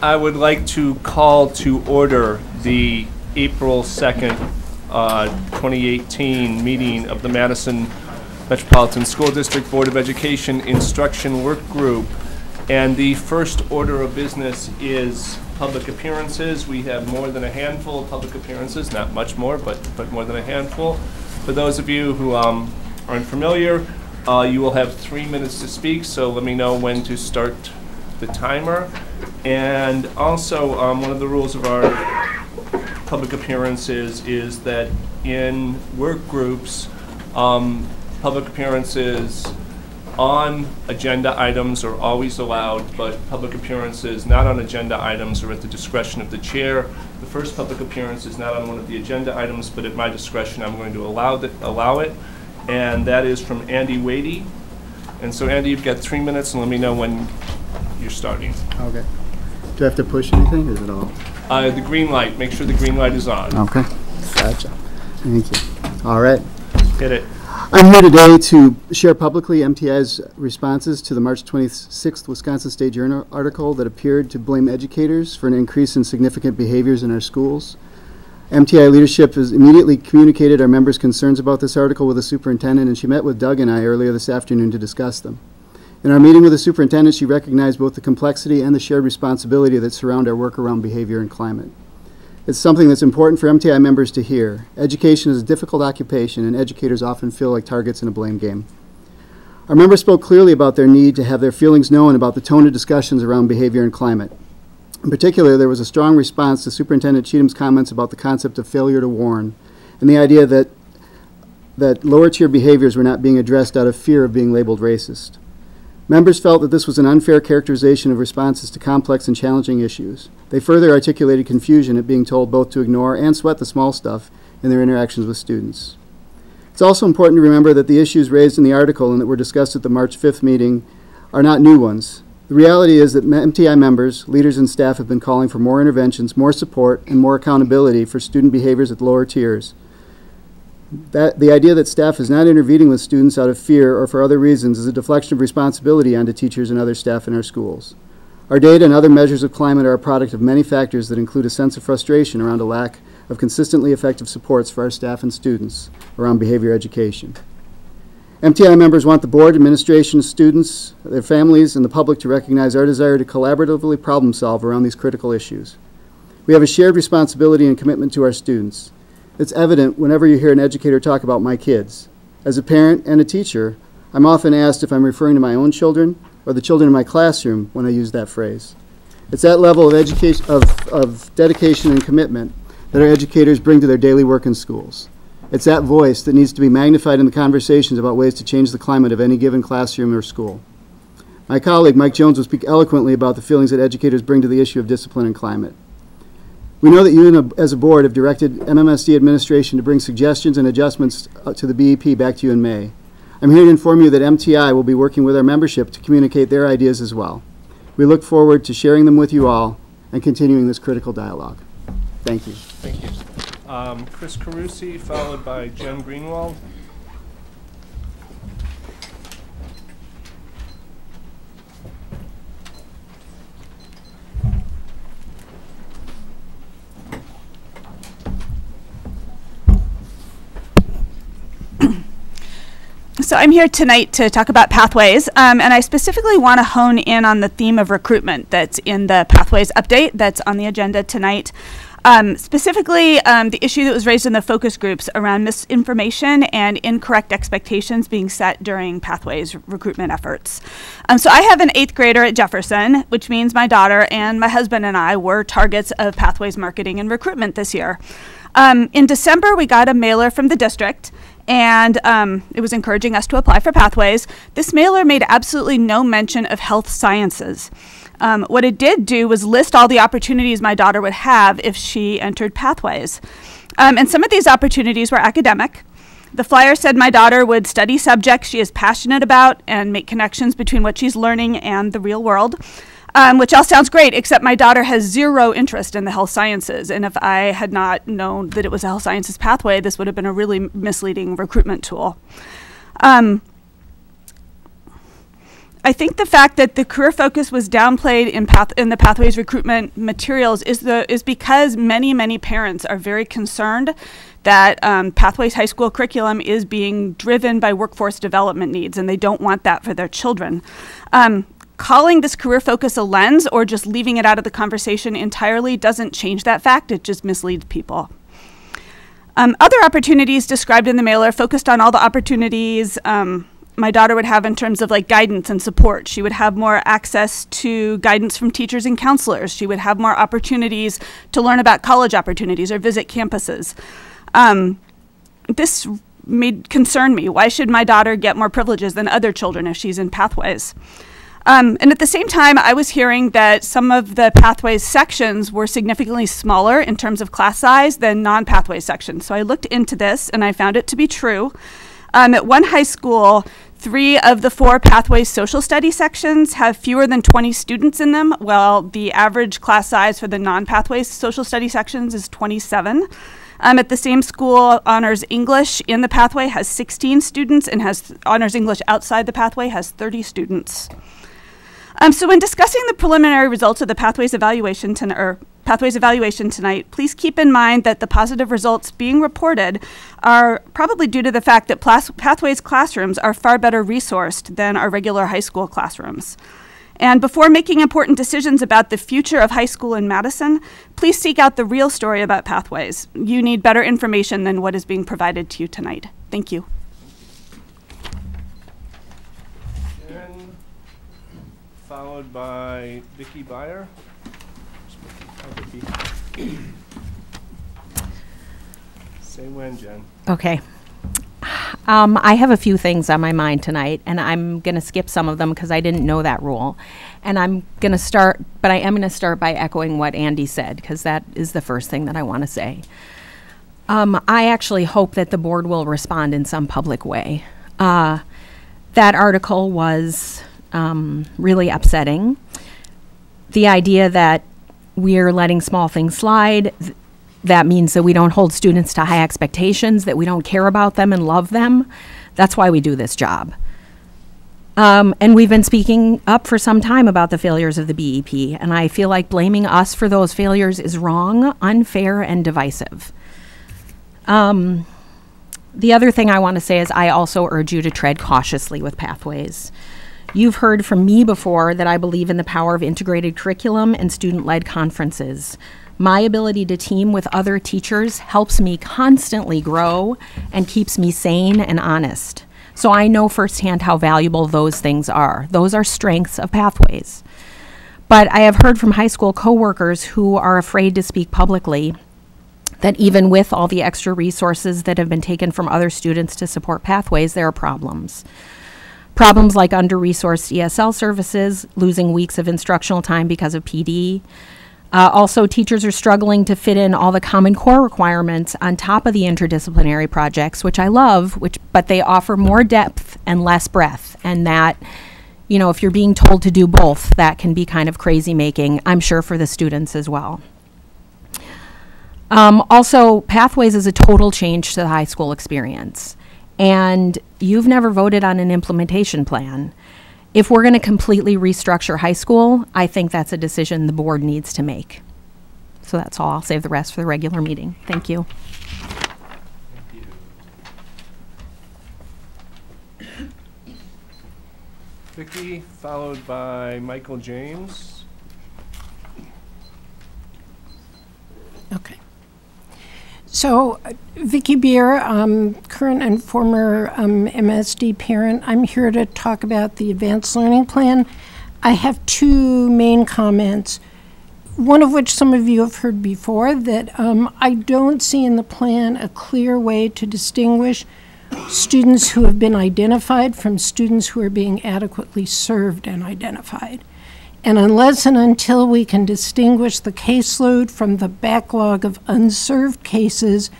I would like to call to order the April 2nd, 2018 meeting of the Madison Metropolitan School District Board of Education Instruction Work Group. And the first order of business is public appearances. We have more than a handful of public appearances, not much more, but more than a handful. For those of you who aren't familiar, you will have 3 minutes to speak, so let me know when to start the timer. And also, one of the rules of our public appearances is that in work groups, public appearances on agenda items are always allowed, but public appearances not on agenda items are at the discretion of the chair. The first public appearance is not on one of the agenda items, but at my discretion I'm going to allow it, and that is from Andy Wadey. And so Andy, you've got 3 minutes, and let me know when you're starting. Okay. Do I have to push anything, or is it all? The green light, make sure the green light is on. Okay. Gotcha. Thank you. All right. Hit it. I'm here today to share publicly MTI's responses to the March 26th Wisconsin State Journal article that appeared to blame educators for an increase in significant behaviors in our schools. MTI leadership has immediately communicated our members' concerns about this article with the superintendent, and she met with Doug and I earlier this afternoon to discuss them. In our meeting with the superintendent, she recognized both the complexity and the shared responsibility that surround our work around behavior and climate. It's something that's important for MTI members to hear. Education is a difficult occupation, and educators often feel like targets in a blame game. Our members spoke clearly about their need to have their feelings known about the tone of discussions around behavior and climate. In particular, there was a strong response to Superintendent Cheatham's comments about the concept of failure to warn, and the idea that lower-tier behaviors were not being addressed out of fear of being labeled racist. Members felt that this was an unfair characterization of responses to complex and challenging issues. They further articulated confusion at being told both to ignore and sweat the small stuff in their interactions with students. It's also important to remember that the issues raised in the article and that were discussed at the March 5th meeting are not new ones. The reality is that MTI members, leaders, and staff have been calling for more interventions, more support, and more accountability for student behaviors at lower tiers. The idea that staff is not intervening with students out of fear or for other reasons is a deflection of responsibility onto teachers and other staff in our schools. Our data and other measures of climate are a product of many factors that include a sense of frustration around a lack of consistently effective supports for our staff and students around behavior education. MTI members want the board, administration, students, their families, and the public to recognize our desire to collaboratively problem solve around these critical issues. We have a shared responsibility and commitment to our students. It's evident whenever you hear an educator talk about my kids. As a parent and a teacher, I'm often asked if I'm referring to my own children or the children in my classroom when I use that phrase. It's that level of education, of dedication and commitment that our educators bring to their daily work in schools. It's that voice that needs to be magnified in the conversations about ways to change the climate of any given classroom or school. My colleague, Mike Jones, will speak eloquently about the feelings that educators bring to the issue of discipline and climate. We know that you as a board have directed MMSD administration to bring suggestions and adjustments to the BEP back to you in May. I'm here to inform you that MTI will be working with our membership to communicate their ideas as well. We look forward to sharing them with you all and continuing this critical dialogue. Thank you. Thank you. Chris Carusi, followed by Jen Greenwald. So I'm here tonight to talk about Pathways, and I specifically want to hone in on the theme of recruitment that's in the Pathways update that's on the agenda tonight. Specifically, the issue that was raised in the focus groups around misinformation and incorrect expectations being set during Pathways recruitment efforts. So I have an 8th grader at Jefferson, which means my daughter and my husband and I were targets of Pathways marketing and recruitment this year. In December, we got a mailer from the district, and it was encouraging us to apply for Pathways. This mailer made absolutely no mention of health sciences. What it did do was list all the opportunities my daughter would have if she entered Pathways. And some of these opportunities were academic. The flyer said my daughter would study subjects she is passionate about and make connections between what she's learning and the real world. Which all sounds great, except my daughter has zero interest in the health sciences. And if I had not known that it was a health sciences pathway, this would have been a really misleading recruitment tool. I think the fact that the career focus was downplayed in the Pathways recruitment materials is because many parents are very concerned that Pathways high school curriculum is being driven by workforce development needs, and they don't want that for their children. Calling this career focus a lens or just leaving it out of the conversation entirely doesn't change that fact. It just misleads people. Other opportunities described in the mailer focused on all the opportunities my daughter would have in terms of like guidance and support. She would have more access to guidance from teachers and counselors. She would have more opportunities to learn about college opportunities or visit campuses. This concern me. Why should my daughter get more privileges than other children if she's in Pathways? And at the same time, I was hearing that some of the Pathways sections were significantly smaller in terms of class size than non-Pathways sections. So I looked into this and I found it to be true. At one high school, 3 of the 4 Pathways social study sections have fewer than 20 students in them, while the average class size for the non-Pathways social study sections is 27. At the same school, Honors English in the Pathway has 16 students, and has Honors English outside the Pathway has 30 students. So when discussing the preliminary results of the Pathways evaluation tonight, please keep in mind that the positive results being reported are probably due to the fact that Pathways classrooms are far better resourced than our regular high school classrooms. And before making important decisions about the future of high school in Madison, please seek out the real story about Pathways. You need better information than what is being provided to you tonight. Thank you. Followed by Vicki Beyer. Say when, Jen. Okay. I have a few things on my mind tonight, and I'm going to skip some of them because I didn't know that rule. And I am going to start by echoing what Andy said, because that is the first thing that I want to say. I actually hope that the board will respond in some public way. That article was really upsetting. The idea that we're letting small things slide, that means that we don't hold students to high expectations, that we don't care about them and love them. That's why we do this job. And we've been speaking up for some time about the failures of the BEP, and I feel like blaming us for those failures is wrong, unfair, and divisive. The other thing I want to say is I also urge you to tread cautiously with Pathways. You've heard from me before that I believe in the power of integrated curriculum and student-led conferences. My ability to team with other teachers helps me constantly grow and keeps me sane and honest. So I know firsthand how valuable those things are. Those are strengths of Pathways. But I have heard from high school coworkers who are afraid to speak publicly that even with all the extra resources that have been taken from other students to support Pathways, there are problems. Problems like under-resourced ESL services, losing weeks of instructional time because of PD. Also, teachers are struggling to fit in all the Common Core requirements on top of the interdisciplinary projects, which I love, but they offer more depth and less breadth. And that, you know, if you're being told to do both, that can be kind of crazy making, I'm sure, for the students as well. Also, Pathways is a total change to the high school experience. And you've never voted on an implementation plan. If we're going to completely restructure high school, I think that's a decision the board needs to make. So that's all. I'll save the rest for the regular meeting. Thank you. Thank you. Vicki, followed by Michael James. Okay. So, Vicki Beer, current and former MSD parent. I'm here to talk about the Advanced Learning Plan. I have 2 main comments, one of which some of you have heard before, that I don't see in the plan a clear way to distinguish students who have been identified from students who are being adequately served and identified. And unless and until we can distinguish the caseload from the backlog of unserved cases,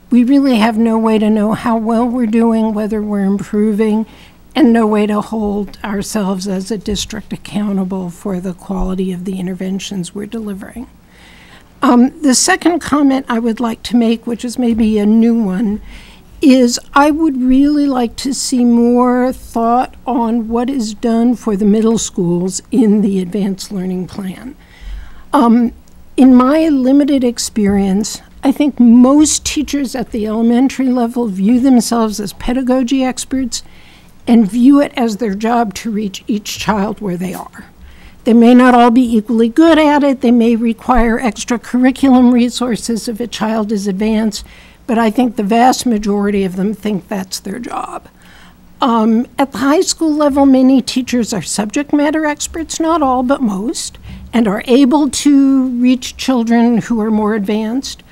we really have no way to know how well we're doing, whether we're improving, and no way to hold ourselves as a district accountable for the quality of the interventions we're delivering. The second comment I would like to make, which is maybe a new one, is I would really like to see more thought on what is done for the middle schools in the advanced learning plan. In my limited experience, I think most teachers at the elementary level view themselves as pedagogy experts and view it as their job to reach each child where they are. They may not all be equally good at it. They may require extra curriculum resources if a child is advanced, but I think the vast majority of them think that's their job. At the high school level, many teachers are subject matter experts, not all, but most, and are able to reach children who are more advanced.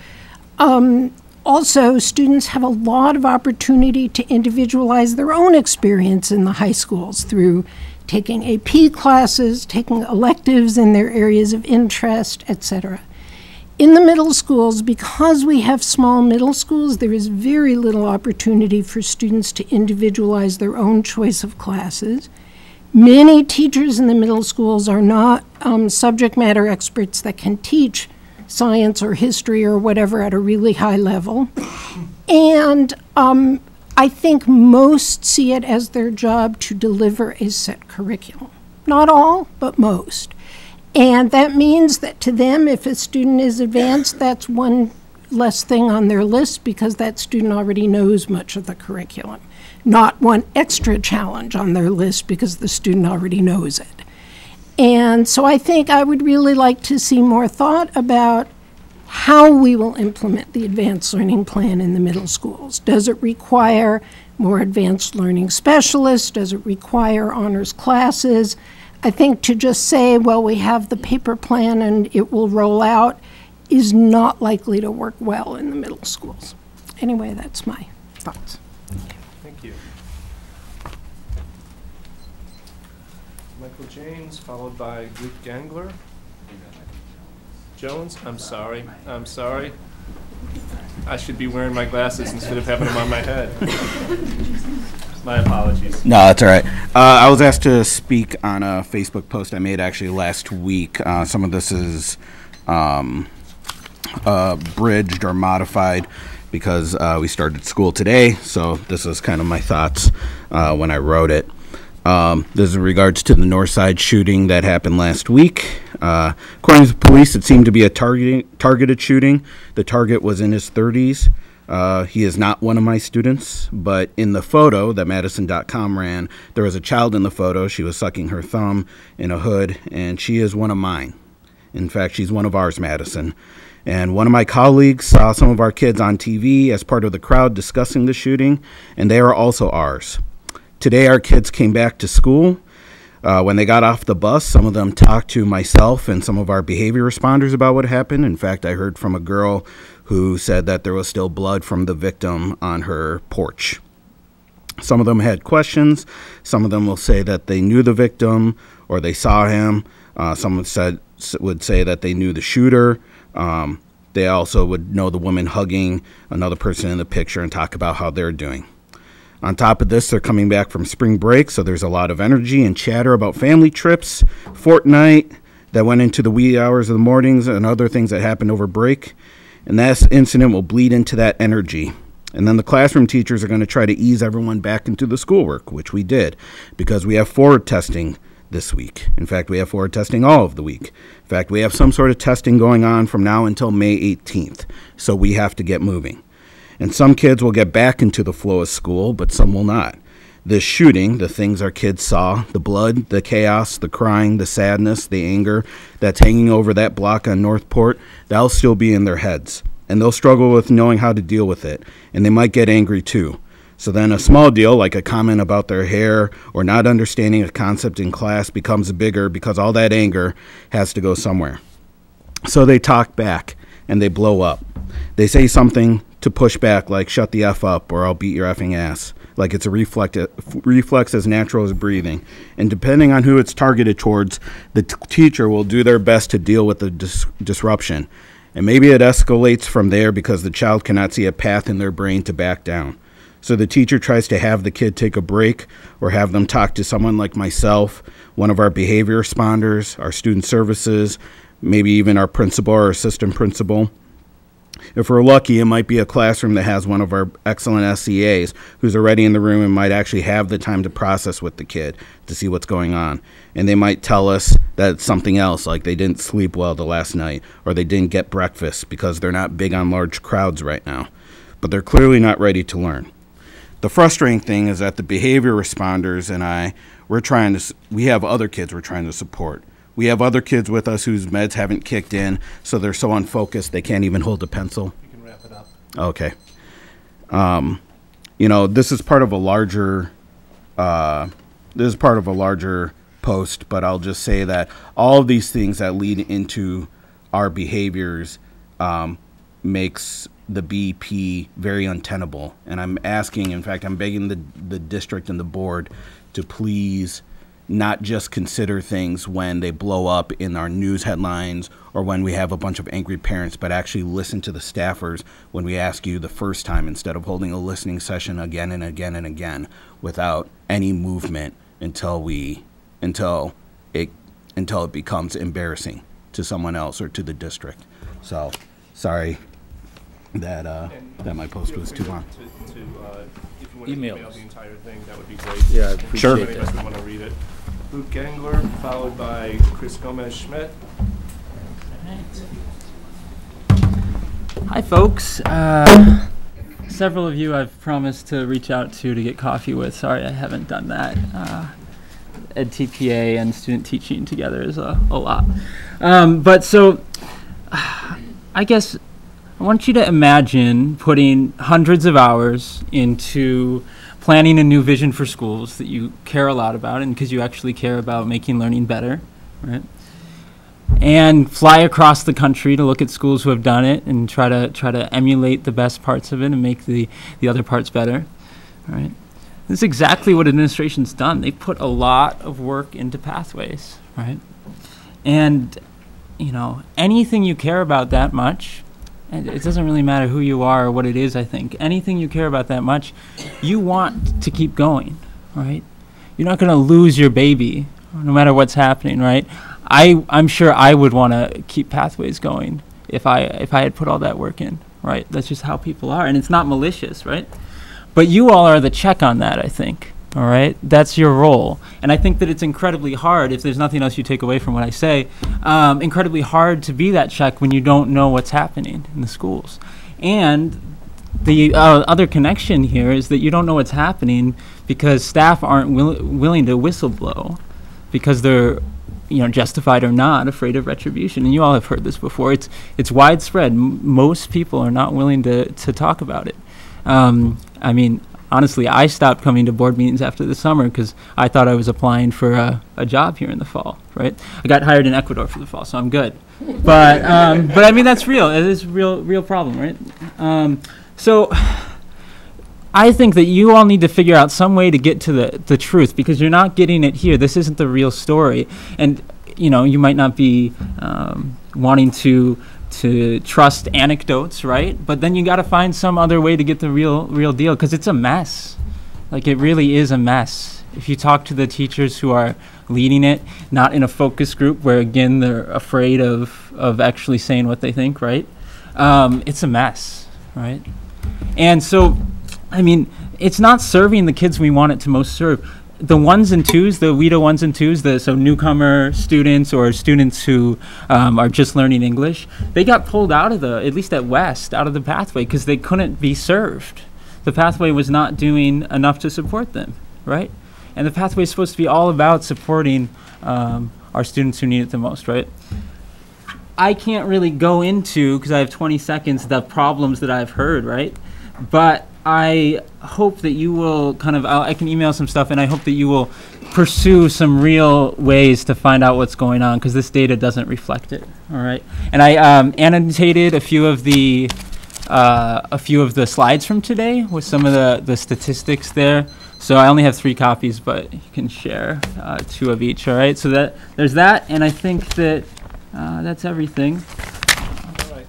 Also, students have a lot of opportunity to individualize their own experience in the high schools through taking AP classes, taking electives in their areas of interest, etc. In the middle schools, because we have small middle schools, there is very little opportunity for students to individualize their own choice of classes. Many teachers in the middle schools are not subject matter experts that can teach science or history or whatever at a really high level. And I think most see it as their job to deliver a set curriculum. Not all, but most. And that means that to them, if a student is advanced, that's one less thing on their list because that student already knows much of the curriculum. Not one extra challenge on their list because the student already knows it. And so I think I would really like to see more thought about how we will implement the advanced learning plan in the middle schools. Does it require more advanced learning specialists? Does it require honors classes? I think to just say, well, we have the paper plan and it will roll out is not likely to work well in the middle schools. Anyway, that's my thoughts. Thank you. Michael James, followed by Ruth Gangler. Jones, I'm sorry. I should be wearing my glasses instead of having them on my head. My apologies. No, that's all right. I was asked to speak on a Facebook post I made actually last week. Some of this is abridged or modified because we started school today, so this is kind of my thoughts when I wrote it. This is in regards to the Northside shooting that happened last week. According to the police, it seemed to be a targeted shooting. The target was in his 30s. He is not one of my students, but in the photo that Madison.com ran, there was a child in the photo. She was sucking her thumb in a hood, and she is one of mine. In fact, she's one of ours, Madison. And one of my colleagues saw some of our kids on TV as part of the crowd discussing the shooting, and they are also ours. Today, our kids came back to school. When they got off the bus, some of them talked to myself and some of our behavior responders about what happened. In fact, I heard from a girl who said that there was still blood from the victim on her porch. Some of them had questions. Some of them will say that they knew the victim or they saw him. Some would say that they knew the shooter. They also would know the woman hugging another person in the picture and talk about how they're doing. On top of this, they're coming back from spring break, so there's a lot of energy and chatter about family trips, Fortnite that went into the wee hours of the mornings, and other things that happened over break. And that incident will bleed into that energy. And then the classroom teachers are going to try to ease everyone back into the schoolwork, which we did, because we have forward testing this week. In fact, we have forward testing all of the week. In fact, we have some sort of testing going on from now until May 18th, so we have to get moving. And some kids will get back into the flow of school, but some will not. This shooting, the things our kids saw, the blood, the chaos, the crying, the sadness, the anger that's hanging over that block on Northport, that'll still be in their heads. And they'll struggle with knowing how to deal with it. And they might get angry too. So then a small deal like a comment about their hair or not understanding a concept in class becomes bigger because all that anger has to go somewhere. So they talk back and they blow up. They say something to push back like shut the F up or I'll beat your effing ass. Like it's a reflex as natural as breathing. And depending on who it's targeted towards, the teacher will do their best to deal with the disruption. And maybe it escalates from there because the child cannot see a path in their brain to back down. So the teacher tries to have the kid take a break or have them talk to someone like myself, one of our behavior responders, our student services, maybe even our principal or assistant principal. If we're lucky, it might be a classroom that has one of our excellent SCAs who's already in the room and might actually have the time to process with the kid to see what's going on. And they might tell us that it's something else, like they didn't sleep well the last night, or they didn't get breakfast because they're not big on large crowds right now. But they're clearly not ready to learn. The frustrating thing is that the behavior responders and we have other kids we're trying to support. We have other kids with us whose meds haven't kicked in, so they're so unfocused they can't even hold a pencil. You can wrap it up. Okay. This is part of a larger post, but I'll just say that all of these things that lead into our behaviors makes the BP very untenable. And I'm asking, in fact, I'm begging the district and the board to please not just consider things when they blow up in our news headlines or when we have a bunch of angry parents, but actually listen to the staffers when we ask you the first time instead of holding a listening session again and again and again without any movement until it becomes embarrassing to someone else or to the district. So, sorry that my post was too long. If you want to Email email us. the entire thing, that would be great. Yeah, I appreciate Sure. If any of us would want to read it. Luke Gangler, followed by Chris Gomez-Schmidt. Hi, folks. Several of you I've promised to reach out to get coffee with. Sorry, I haven't done that. EdTPA and student teaching together is a lot. I guess I want you to imagine putting hundreds of hours into planning a new vision for schools that you care a lot about, and because you actually care about making learning better, right? And fly across the country to look at schools who have done it and try to emulate the best parts of it and make the other parts better, right? This is exactly what administration's done. They put a lot of work into Pathways, right? And anything you care about that much, and it doesn't really matter who you are or what it is, I think. Anything you care about that much, you want to keep going, right? You're not going to lose your baby no matter what's happening, right? I'm sure I would want to keep Pathways going if I had put all that work in, right? That's just how people are, and it's not malicious, right? But you all are the check on that, I think, all right? That's your role. And I think that it's incredibly hard, if there's nothing else you take away from what I say, incredibly hard to be that check when you don't know what's happening in the schools. And the other connection here is that you don't know what's happening because staff aren't willing to whistleblow because they're justified or not, afraid of retribution. And you all have heard this before. It's widespread. Most people are not willing to talk about it. Honestly, I stopped coming to board meetings after the summer because I thought I was applying for a job here in the fall, right? I got hired in Ecuador for the fall, so I'm good. But that's real. It is a real problem, right? So I think that you all need to figure out some way to get to the truth because you're not getting it here. This isn't the real story. And, you might not be wanting to trust anecdotes, right? But then you got to find some other way to get the real deal because it's a mess. Like, it really is a mess. If you talk to the teachers who are leading it, not in a focus group where, again, they're afraid of actually saying what they think, right? It's a mess, right? And so, it's not serving the kids we want it to most serve. The ones and twos, the WIDA ones and twos, so newcomer students or students who are just learning English, they got pulled out of at least at West, out of the pathway because they couldn't be served. The pathway was not doing enough to support them, right? And the pathway is supposed to be all about supporting our students who need it the most, right? I can't really go into, because I have 20 seconds, the problems that I've heard, right? But I hope that you will I can email some stuff, and I hope that you will pursue some real ways to find out what's going on, because this data doesn't reflect it, all right? And I annotated a few of the slides from today with some of the statistics there. So I only have 3 copies, but you can share 2 of each, all right? So there's that, and I think that that's everything. All right.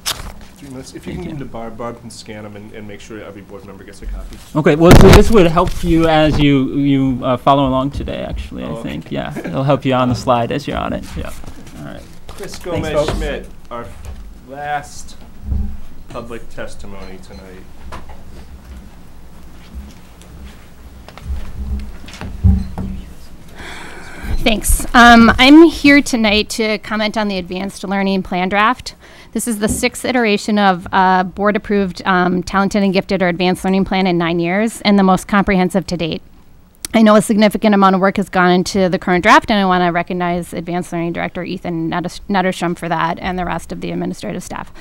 3 minutes. If you can give them to Barb can scan them and make sure every board member gets a copy. Okay, well, so this would help you as you follow along today, actually, I think. Yeah, it'll help you on the slide as you're on it. Yeah. All right. Chris Thanks, Gomez-Schmidt, our last public testimony tonight. Thanks. I'm here tonight to comment on the Advanced Learning Plan draft. This is the 6th iteration of board-approved Talented and Gifted or Advanced Learning Plan in 9 years, and the most comprehensive to date. I know a significant amount of work has gone into the current draft, and I want to recognize Advanced Learning Director Ethan Netterstrom for that and the rest of the administrative staff.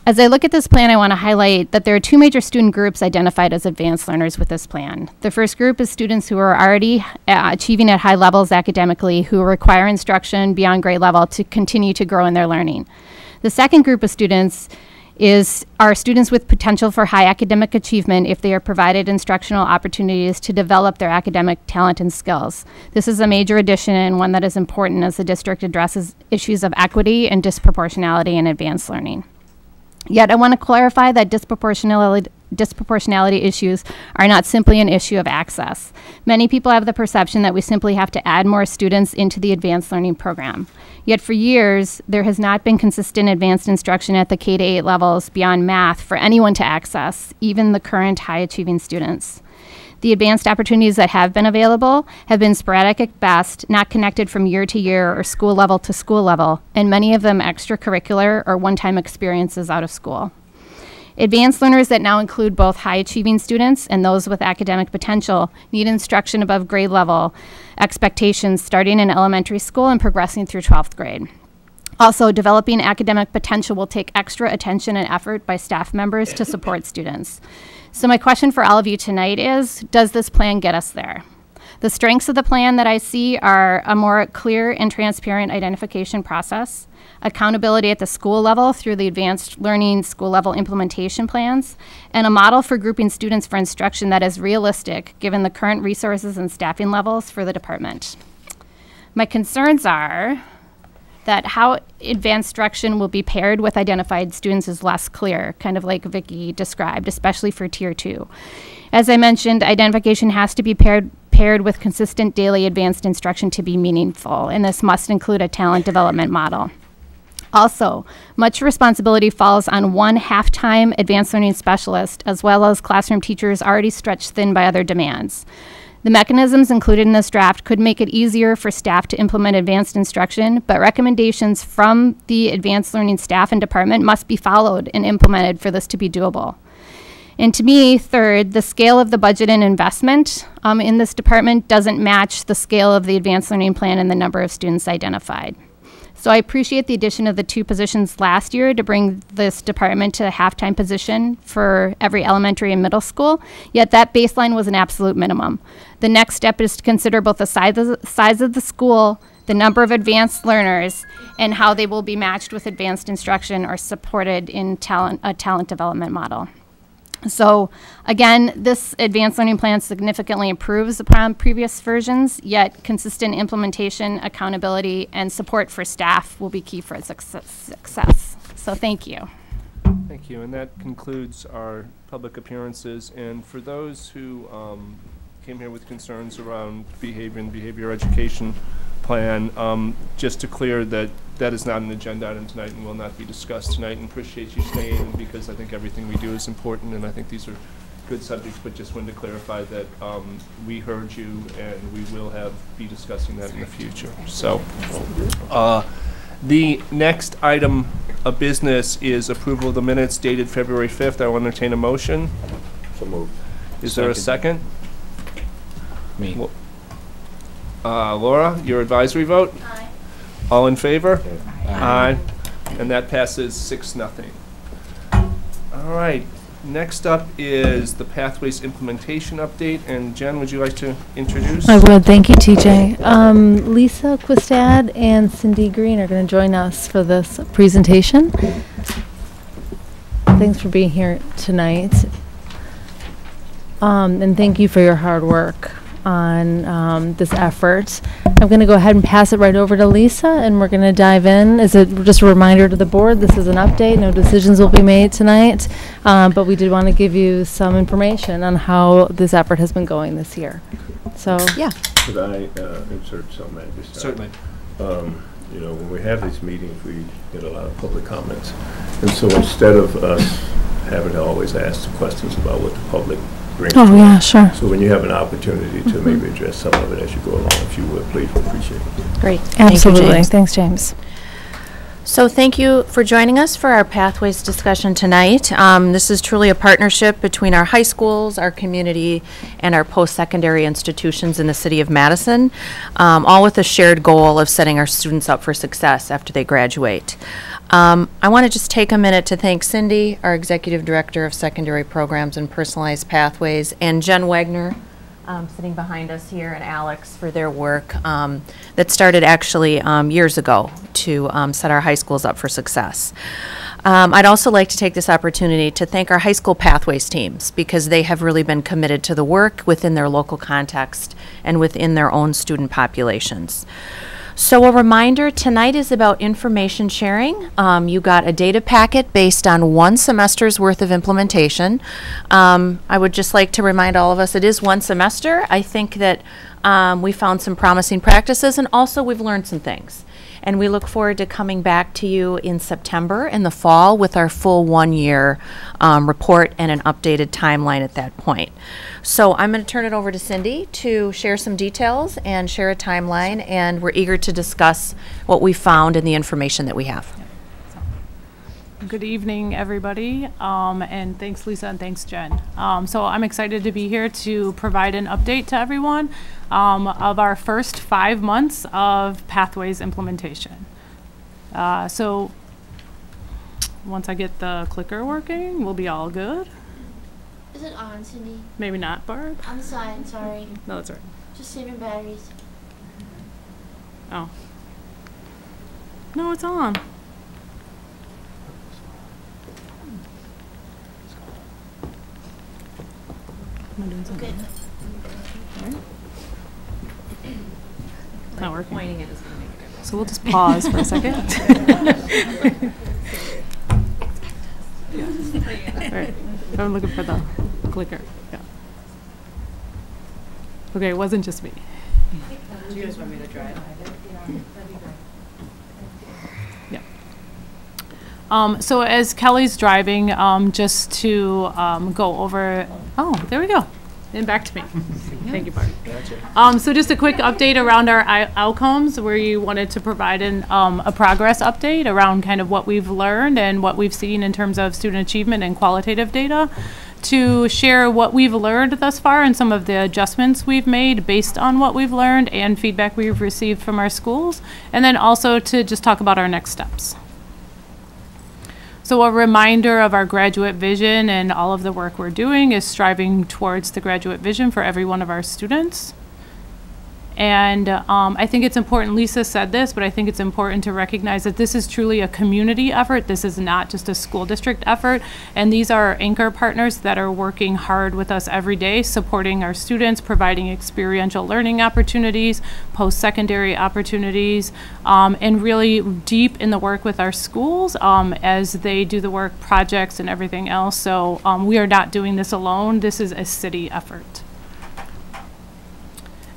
As I look at this plan, I want to highlight that there are 2 major student groups identified as advanced learners with this plan. The first group is students who are already achieving at high levels academically, who require instruction beyond grade level to continue to grow in their learning. The second group of students are students with potential for high academic achievement if they are provided instructional opportunities to develop their academic talent and skills. This is a major addition and one that is important as the district addresses issues of equity and disproportionality in advanced learning. Yet I want to clarify that disproportionality issues are not simply an issue of access. Many people have the perception that we simply have to add more students into the advanced learning program. Yet for years, there has not been consistent advanced instruction at the K-8 levels beyond math for anyone to access, even the current high-achieving students. The advanced opportunities that have been available have been sporadic at best, not connected from year to year or school level to school level, and many of them extracurricular or one-time experiences out of school. Advanced learners that now include both high-achieving students and those with academic potential need instruction above grade level expectations starting in elementary school and progressing through 12th grade. Also, developing academic potential will take extra attention and effort by staff members to support students. So my question for all of you tonight is, does this plan get us there? The strengths of the plan that I see are a more clear and transparent identification process, accountability at the school level through the advanced learning school level implementation plans, and a model for grouping students for instruction that is realistic given the current resources and staffing levels for the department. My concerns are that how advanced instruction will be paired with identified students is less clear, kind of like Vicki described, especially for Tier 2. As I mentioned, identification has to be paired with consistent daily advanced instruction to be meaningful, and this must include a talent development model. Also, much responsibility falls on one half-time advanced learning specialist, as well as classroom teachers already stretched thin by other demands. The mechanisms included in this draft could make it easier for staff to implement advanced instruction, but recommendations from the advanced learning staff and department must be followed and implemented for this to be doable. And to me, third, the scale of the budget and investment in this department doesn't match the scale of the advanced learning plan and the number of students identified. So I appreciate the addition of the 2 positions last year to bring this department to a half-time position for every elementary and middle school, yet that baseline was an absolute minimum. The next step is to consider both the size of the school, the number of advanced learners, and how they will be matched with advanced instruction or supported in a talent development model. So again, this advanced learning plan significantly improves upon previous versions, yet consistent implementation, accountability, and support for staff will be key for its success. So thank you. Thank you, and that concludes our public appearances. And for those who came here with concerns around behavior and behavior education plan, just to clear that that is not an agenda item tonight and will not be discussed tonight, and appreciate you staying because I think everything we do is important and I think these are good subjects, but just wanted to clarify that we heard you and we will be discussing that in the future. So the next item of business is approval of the minutes dated February 5th. I will entertain a motion. So moved. Is there a second? Me. Laura, your advisory vote? Aye. All in favor? Aye. And that passes 6-0. All right. Next up is the Pathways implementation update. And Jen, would you like to introduce? I would. Thank you, TJ. Lisa Quistad and Cindy Green are going to join us for this presentation. Thanks for being here tonight. And thank you for your hard work on this effort. I'm going to go ahead and pass it right over to Lisa, and we're going to dive in. As just a reminder to the board, this is an update. No decisions will be made tonight, but we did want to give you some information on how this effort has been going this year. So, yeah. Could I insert something at this time? Certainly. You know, when we have these meetings, we get a lot of public comments. And so instead of us having to always ask the questions about what the public brings to Oh, yeah, us, sure. so when you have an opportunity to maybe address some of it as you go along, if you would, please, we appreciate it. Great. Thank you, Absolutely. James. Thanks, James. So thank you for joining us for our Pathways discussion tonight. This is truly a partnership between our high schools, our community, and our post-secondary institutions in the city of Madison, all with a shared goal of setting our students up for success after they graduate. I want to just take a minute to thank Cindy, our Executive Director of Secondary Programs and Personalized Pathways, and Jen Wagner, sitting behind us here, and Alex for their work that started actually years ago to set our high schools up for success. I'd also like to take this opportunity to thank our high school Pathways teams because they have really been committed to the work within their local context and within their own student populations. So a reminder, tonight is about information sharing. You got a data packet based on 1 semester's worth of implementation. I would just like to remind all of us it is 1 semester. I think that we found some promising practices, and also we've learned some things. And we look forward to coming back to you in September, in the fall, with our full 1-year report and an updated timeline at that point. So I'm going to turn it over to Cindy to share some details and share a timeline, and we're eager to discuss what we found and the information that we have. Good evening, everybody, and thanks, Lisa, and thanks, Jen. So I'm excited to be here to provide an update to everyone of our first 5 months of Pathways implementation. So once I get the clicker working, we'll be all good. Is it on, Cindy? Maybe not, Barb? On the side, sorry. No, that's all right. Just saving batteries. Oh. No, it's on. Am I doing something? Right? It's not working. Pointing it is going to make a difference. So we'll just pause for a second. All right. I'm looking for the clicker. Yeah. Okay, it wasn't just me. Do you guys want me to try it? Yeah. So as Kelly's driving, just to go over, oh, there we go. And back to me. Thank you, Bart. Gotcha. So just a quick update around our outcomes, where you wanted to provide a progress update around kind of what we've learned and what we've seen in terms of student achievement and qualitative data, to share what we've learned thus far and some of the adjustments we've made based on what we've learned and feedback we've received from our schools, and then also to just talk about our next steps. So a reminder of our graduate vision and all of the work we're doing is striving towards the graduate vision for every one of our students. And I think it's important, Lisa said this, but I think it's important to recognize that this is truly a community effort. This is not just a school district effort. And these are our anchor partners that are working hard with us every day, supporting our students, providing experiential learning opportunities, post-secondary opportunities, and really deep in the work with our schools as they do the work, projects, and everything else. So we are not doing this alone. This is a city effort.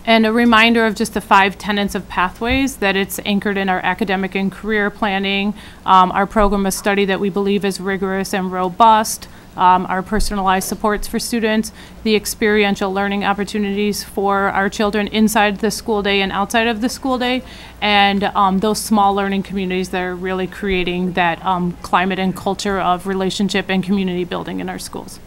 And a reminder of just the 5 tenets of Pathways, that it's anchored in our academic and career planning, our program of study that we believe is rigorous and robust, our personalized supports for students, the experiential learning opportunities for our children inside the school day and outside of the school day, and those small learning communities that are really creating that climate and culture of relationship and community building in our schools.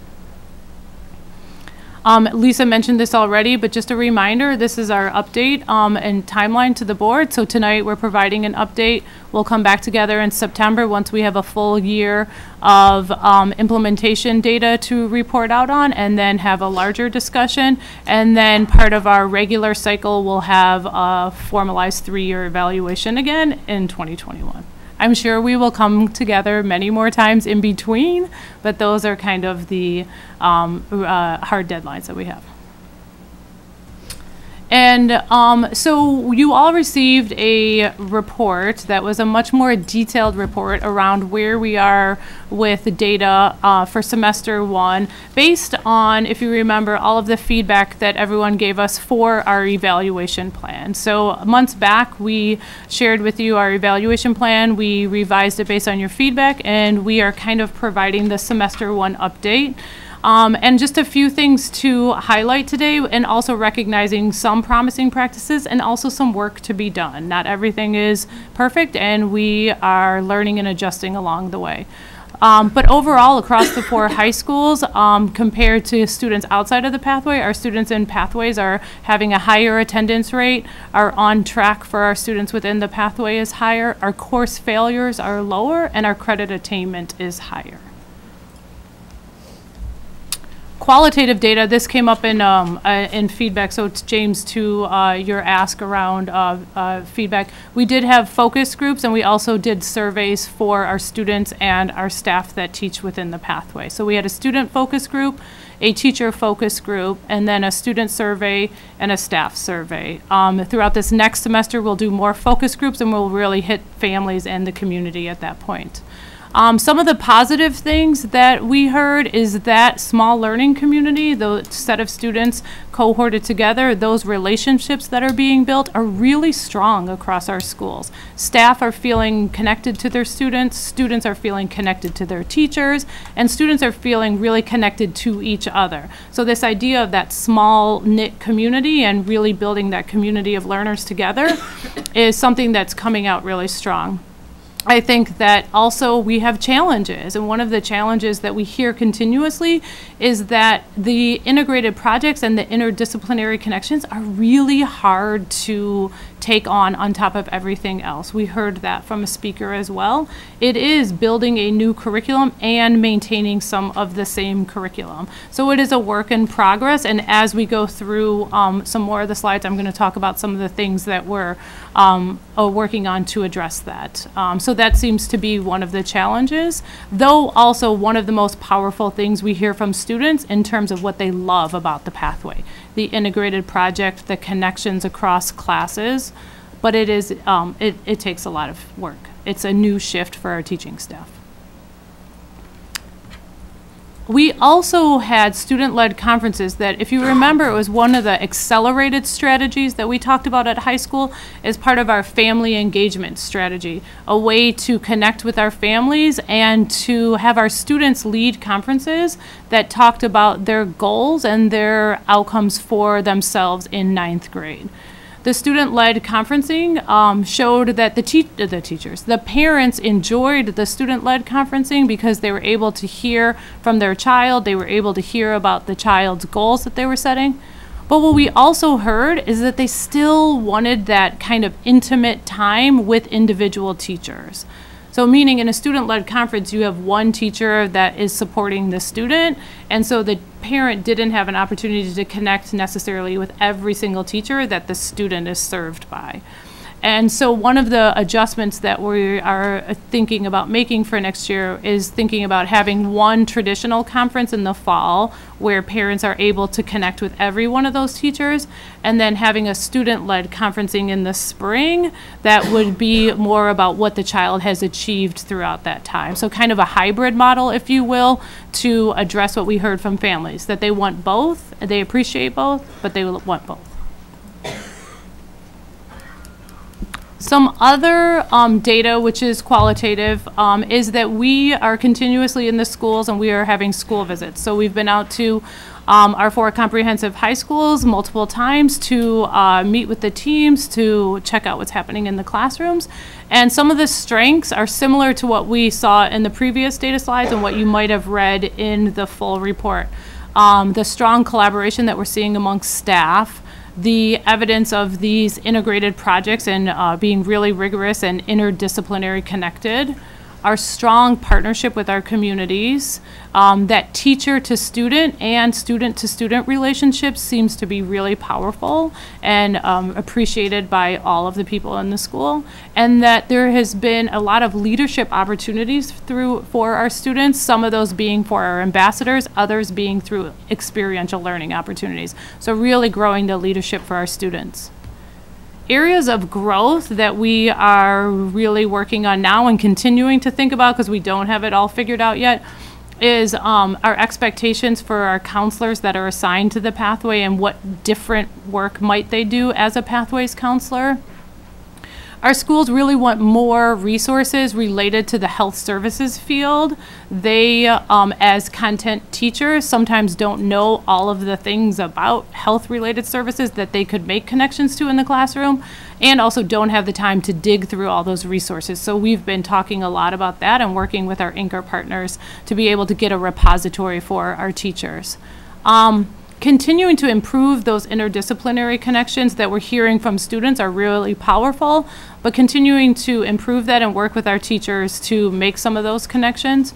Lisa mentioned this already, but just a reminder, this is our update and timeline to the board. So tonight we're providing an update. We'll come back together in September once we have a full year of implementation data to report out on, and then have a larger discussion. And then part of our regular cycle will have a formalized 3-year evaluation again in 2021. I'm sure we will come together many more times in between, but those are kind of the hard deadlines that we have. And And so you all received a report that was a much more detailed report around where we are with the data for semester 1, based on, if you remember, all of the feedback that everyone gave us for our evaluation plan. So months back, we shared with you our evaluation plan. We revised it based on your feedback, and we are kind of providing the semester 1 update. And just a few things to highlight today, and also recognizing some promising practices and also some work to be done. Not everything is perfect, and we are learning and adjusting along the way. But overall, across the 4 high schools, compared to students outside of the pathway, our students in pathways are having a higher attendance rate, are on track for our students within the pathway is higher, our course failures are lower, and our credit attainment is higher. Qualitative data, this came up in feedback, so it's James, to your ask around feedback. We did have focus groups, and we also did surveys for our students and our staff that teach within the pathway. So we had a student focus group, a teacher focus group, and then a student survey and a staff survey. Throughout this next semester, we'll do more focus groups, and we'll really hit families and the community at that point. Some of the positive things that we heard is that small learning community, the set of students cohorted together, those relationships that are being built are really strong across our schools. Staff are feeling connected to their students, students are feeling connected to their teachers, and students are feeling really connected to each other. So this idea of that small knit community and really building that community of learners together is something that's coming out really strong. I think that also we have challenges, and one of the challenges that we hear continuously is that the integrated projects and the interdisciplinary connections are really hard to take on top of everything else. We heard that from a speaker as well. It is building a new curriculum and maintaining some of the same curriculum. So it is a work in progress, and as we go through some more of the slides, I'm going to talk about some of the things that we're working on to address that. So that seems to be one of the challenges, though also one of the most powerful things we hear from students in terms of what they love about the pathway. The integrated project, the connections across classes, but it is it takes a lot of work. It's a new shift for our teaching staff. We also had student-led conferences that, if you remember, it was one of the accelerated strategies that we talked about at high school as part of our family engagement strategy, a way to connect with our families and to have our students lead conferences that talked about their goals and their outcomes for themselves in 9th grade. The student-led conferencing showed that the parents enjoyed the student-led conferencing because they were able to hear from their child, they were able to hear about the child's goals that they were setting. But what we also heard is that they still wanted that kind of intimate time with individual teachers. So meaning in a student-led conference, you have one teacher that is supporting the student, and so the parent didn't have an opportunity to connect necessarily with every single teacher that the student is served by. And so one of the adjustments that we are thinking about making for next year is thinking about having one traditional conference in the fall where parents are able to connect with every one of those teachers, and then having a student-led conferencing in the spring that would be more about what the child has achieved throughout that time. So kind of a hybrid model, if you will, to address what we heard from families, that they want both, they appreciate both, but they want both. Some other data, which is qualitative, is that we are continuously in the schools and we are having school visits. So we've been out to our 4 comprehensive high schools multiple times to meet with the teams, to check out what's happening in the classrooms. And some of the strengths are similar to what we saw in the previous data slides and what you might have read in the full report. The strong collaboration that we're seeing amongst staff, the evidence of these integrated projects and being really rigorous and interdisciplinary connected, our strong partnership with our communities, that teacher to student and student to student relationship seems to be really powerful and appreciated by all of the people in the school, and that there has been a lot of leadership opportunities for our students, some of those being for our ambassadors, others being through experiential learning opportunities. So really growing the leadership for our students. Areas of growth that we are really working on now and continuing to think about, because we don't have it all figured out yet, is our expectations for our counselors that are assigned to the pathway and what different work might they do as a pathways counselor. Our schools really want more resources related to the health services field. They, as content teachers, sometimes don't know all of the things about health-related services that they could make connections to in the classroom, and also don't have the time to dig through all those resources. So we've been talking a lot about that and working with our Anchor partners to be able to get a repository for our teachers. Continuing to improve those interdisciplinary connections that we're hearing from students are really powerful, but continuing to improve that and work with our teachers to make some of those connections.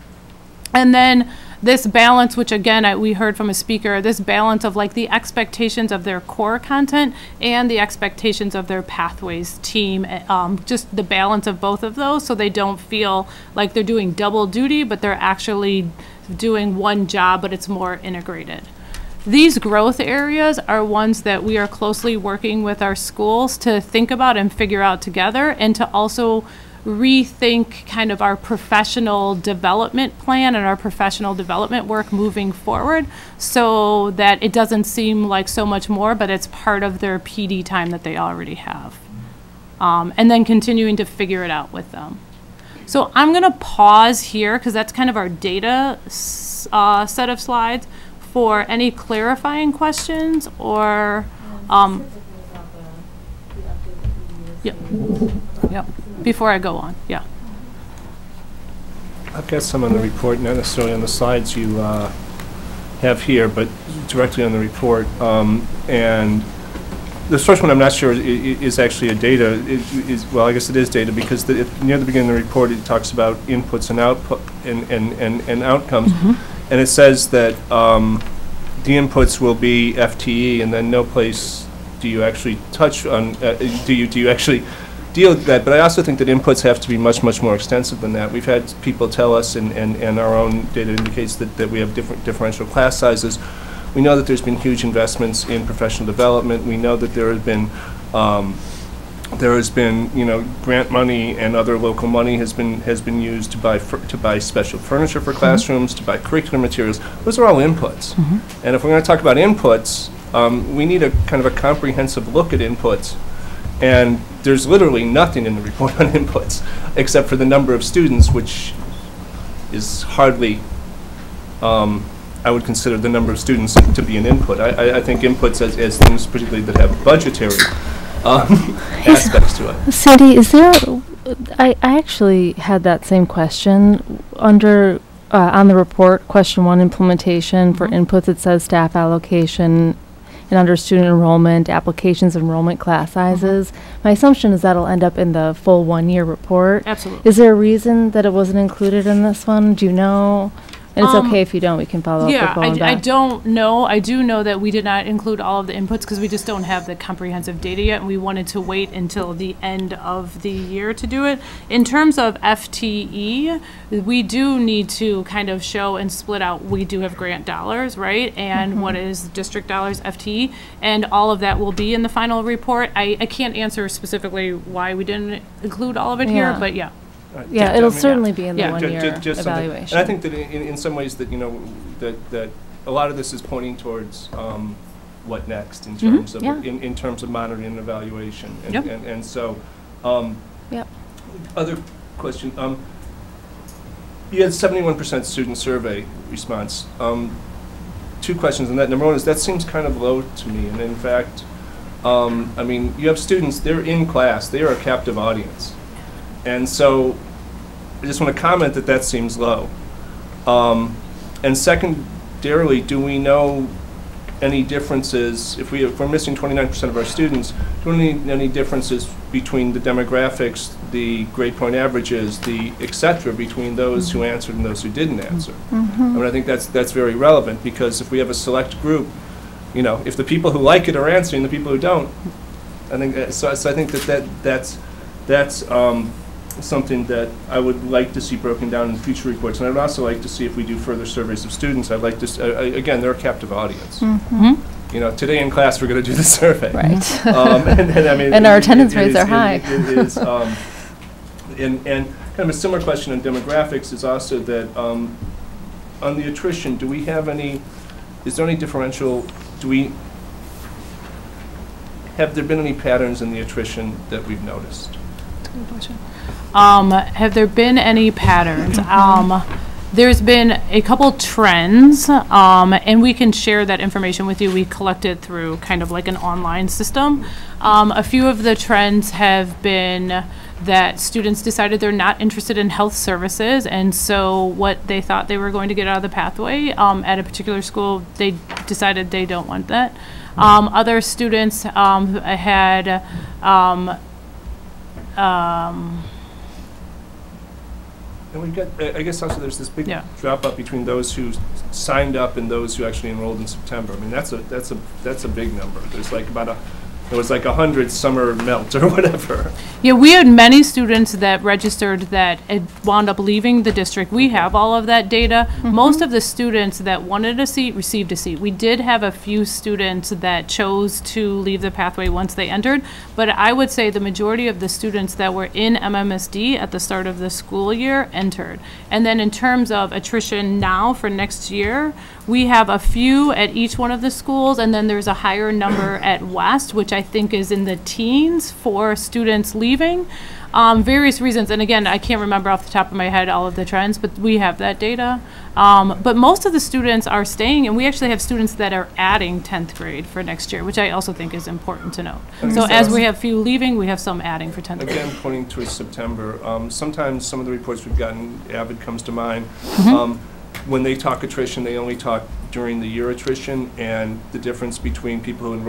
And then this balance, which again, we heard from a speaker, this balance of like the expectations of their core content and the expectations of their pathways team, just the balance of both of those so they don't feel like they're doing double duty, but they're actually doing one job, but it's more integrated. These growth areas are ones that we are closely working with our schools to think about and figure out together, and to also rethink kind of our professional development plan and our professional development work moving forward, so that it doesn't seem like so much more, but it's part of their PD time that they already have. And then continuing to figure it out with them. So I'm going to pause here because that's kind of our data set of slides. For any clarifying questions or before I go on, I've got some on the report, not necessarily on the slides you have here, but directly on the report. And the first one I'm not sure is actually a data. Well, I guess it is data because near the beginning of the report it talks about inputs and output and outcomes. Mm-hmm. And it says that the inputs will be FTE, and then no place do you actually touch on, do you actually deal with that. But I also think that inputs have to be much, much more extensive than that. We've had people tell us, and our own data indicates that we have differential class sizes. We know that there's been huge investments in professional development. We know that there has been grant money and other local money has been used to buy special furniture for classrooms, to buy curriculum materials. Those are all inputs. Mm-hmm. And if we're going to talk about inputs, we need a kind of a comprehensive look at inputs. And there's literally nothing in the report on inputs except for the number of students, which is hardly, I would consider the number of students to be an input. I think inputs as things particularly that have budgetary aspects to it. Cindy, is there, I actually had that same question under, on the report, question 1, implementation. For inputs, it says staff allocation, and under student enrollment, applications, enrollment, class sizes. My assumption is that'll end up in the full 1-year report. Absolutely. Is there a reason that it wasn't included in this one? Do you know? And it's okay if you don't, we can follow up with going back. I don't know. I do know that we did not include all of the inputs because we just don't have the comprehensive data yet, and we wanted to wait until the end of the year to do it. In terms of FTE, we do need to kind of show and split out, we do have grant dollars, right? And what is district dollars, FTE, and all of that will be in the final report. I can't answer specifically why we didn't include all of it here, but yeah. Yeah, it'll certainly be in the 1-year evaluation. And I think that in some ways that that a lot of this is pointing towards what next in terms of in terms of monitoring and evaluation. And so other question. You had 71% student survey response. 2 questions on that. Number 1 is that seems kind of low to me, and in fact, I mean, you have students, they're in class, they are a captive audience. And so I just want to comment that seems low. And secondarily, do we know any differences, if we're missing 29% of our students, do we need any differences between the demographics, the grade point averages, the et cetera, between those who answered and those who didn't answer? I mean, I think that's very relevant, because if we have a select group, you know, if the people who like it are answering, the people who don't, I think, so I think that's something that I would like to see broken down in future reports. And I'd also like to see, if we do further surveys of students, I'd like to, again, they're a captive audience. You know, today in class, we're going to do the survey. Right. And I mean, And our attendance rates are high. It is, and kind of a similar question on demographics is also that on the attrition, do we have any, is there any differential, have there been any patterns in the attrition that we've noticed? Have there been any patterns? There's been a couple trends, and we can share that information with you. We collect it through kind of like an online system. A few of the trends have been that students decided they're not interested in health services, and so what they thought they were going to get out of the pathway at a particular school, they decided they don't want that. Other students had and we've got, I guess also there's this big drop off between those who signed up and those who actually enrolled in September. I mean, that's a big number. There's like it was like 100 summer melt or whatever. Yeah, we had many students that registered that wound up leaving the district. We have all of that data. Most of the students that wanted a seat received a seat. We did have a few students that chose to leave the pathway once they entered, but I would say the majority of the students that were in MMSD at the start of the school year entered. And then in terms of attrition now for next year, we have a few at each one of the schools, and then there's a higher number at West, which I think is in the teens for students leaving. Various reasons, and again, I can't remember off the top of my head all of the trends, but we have that data. But most of the students are staying, and we actually have students that are adding 10th grade for next year, which I also think is important to note. So as we have few leaving, we have some adding for 10th grade. Again, pointing towards September, sometimes some of the reports we've gotten, Avid comes to mind, when they talk attrition, they only talk during the year attrition, and the difference between people who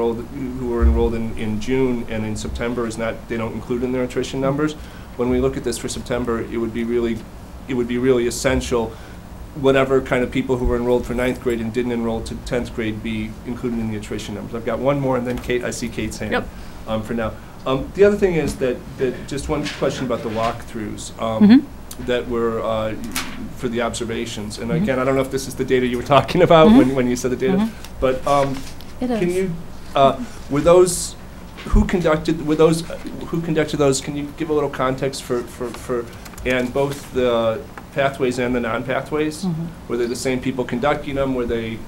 were enrolled in June and in September is not, they don't include in their attrition numbers. When we look at this for September, it would be really essential whatever kind of people who were enrolled for 9th grade and didn't enroll to 10th grade be included in the attrition numbers. I've got one more, and then Kate, I see Kate's hand for now. The other thing is that just one question about the walkthroughs. That were for the observations. And again, I don't know if this is the data you were talking about when you said the data, but can you, were those, who conducted those, can you give a little context for and both the pathways and the non-pathways? Were they the same people conducting them? Were they,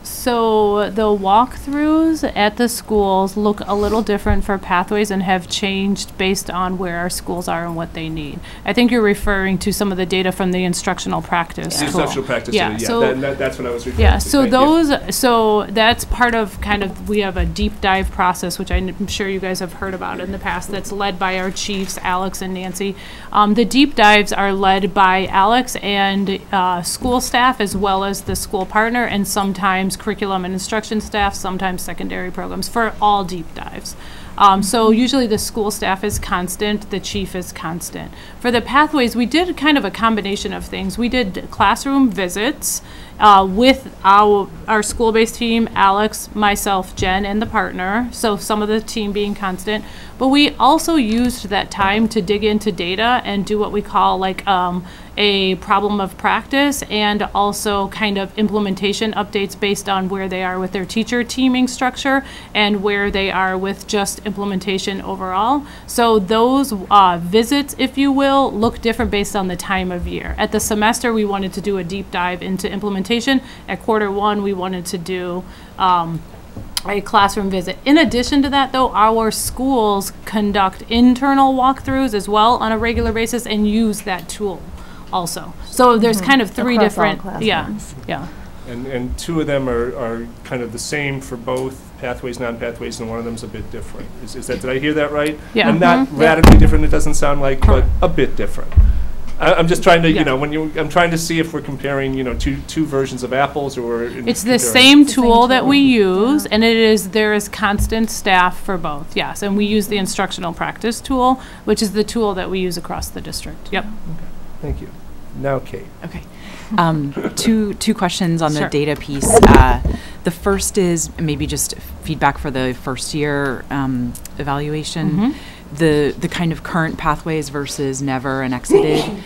So the walkthroughs at the schools look a little different for pathways and have changed based on where our schools are and what they need. I think you're referring to some of the data from the instructional practice tool. Instructional practice, so that's what I was referring to. So so that's part of kind of, we have a deep dive process, which I'm sure you guys have heard about in the past, that's led by our chiefs, Alex and Nancy. The deep dives are led by Alex and school staff, as well as the school partner, and sometimes curriculum and instruction staff, sometimes secondary programs, for all deep dives. So usually the school staff is constant, the chief is constant. For the pathways, we did kind of a combination of things. We did classroom visits with our school-based team, Alex, myself, Jen, and the partner, so some of the team being constant. But we also used that time to dig into data and do what we call like a problem of practice, and also kind of implementation updates based on where they are with their teacher teaming structure and where they are with just implementation overall. So those visits, if you will, look different based on the time of year. At the semester, we wanted to do a deep dive into implementation. At quarter one, we wanted to do a classroom visit. In addition to that, though, our schools conduct internal walkthroughs as well on a regular basis and use that tool also. So there's kind of three Across all different, yeah. And two of them are kind of the same for both pathways, non-pathways, and one of them's a bit different. Is that, did I hear that right? Yeah. And not radically different, it doesn't sound like, but a bit different. I'm just trying to, you know, I'm trying to see if we're comparing, you know, two versions of apples, or it's the same tool that we use, and there is constant staff for both. Yes, and we use the instructional practice tool, which is the tool that we use across the district. Yep. Okay. Thank you. Now, Kate. Okay. Two questions on the Sure. data piece. The first is maybe just feedback for the first year evaluation. The kind of current pathways versus never and exited.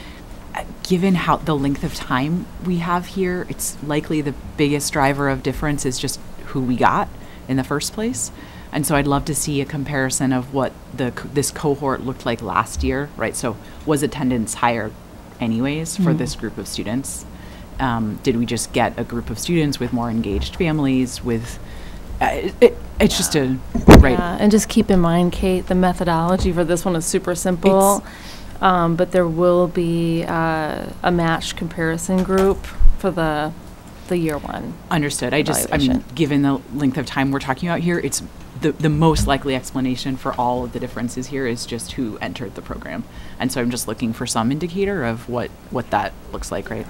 Given how the length of time we have here, it's likely the biggest driver of difference is just who we got in the first place. And so I'd love to see a comparison of what this cohort looked like last year, right? So was attendance higher anyways for this group of students? Did we just get a group of students with more engaged families with, it's just a, right. Yeah, and just keep in mind, Kate, the methodology for this one is super simple, but there will be a matched comparison group for the year one. Understood. I mean, given the length of time we're talking about here, it's the most likely explanation for all of the differences here is just who entered the program. And so I'm just looking for some indicator of what that looks like, right?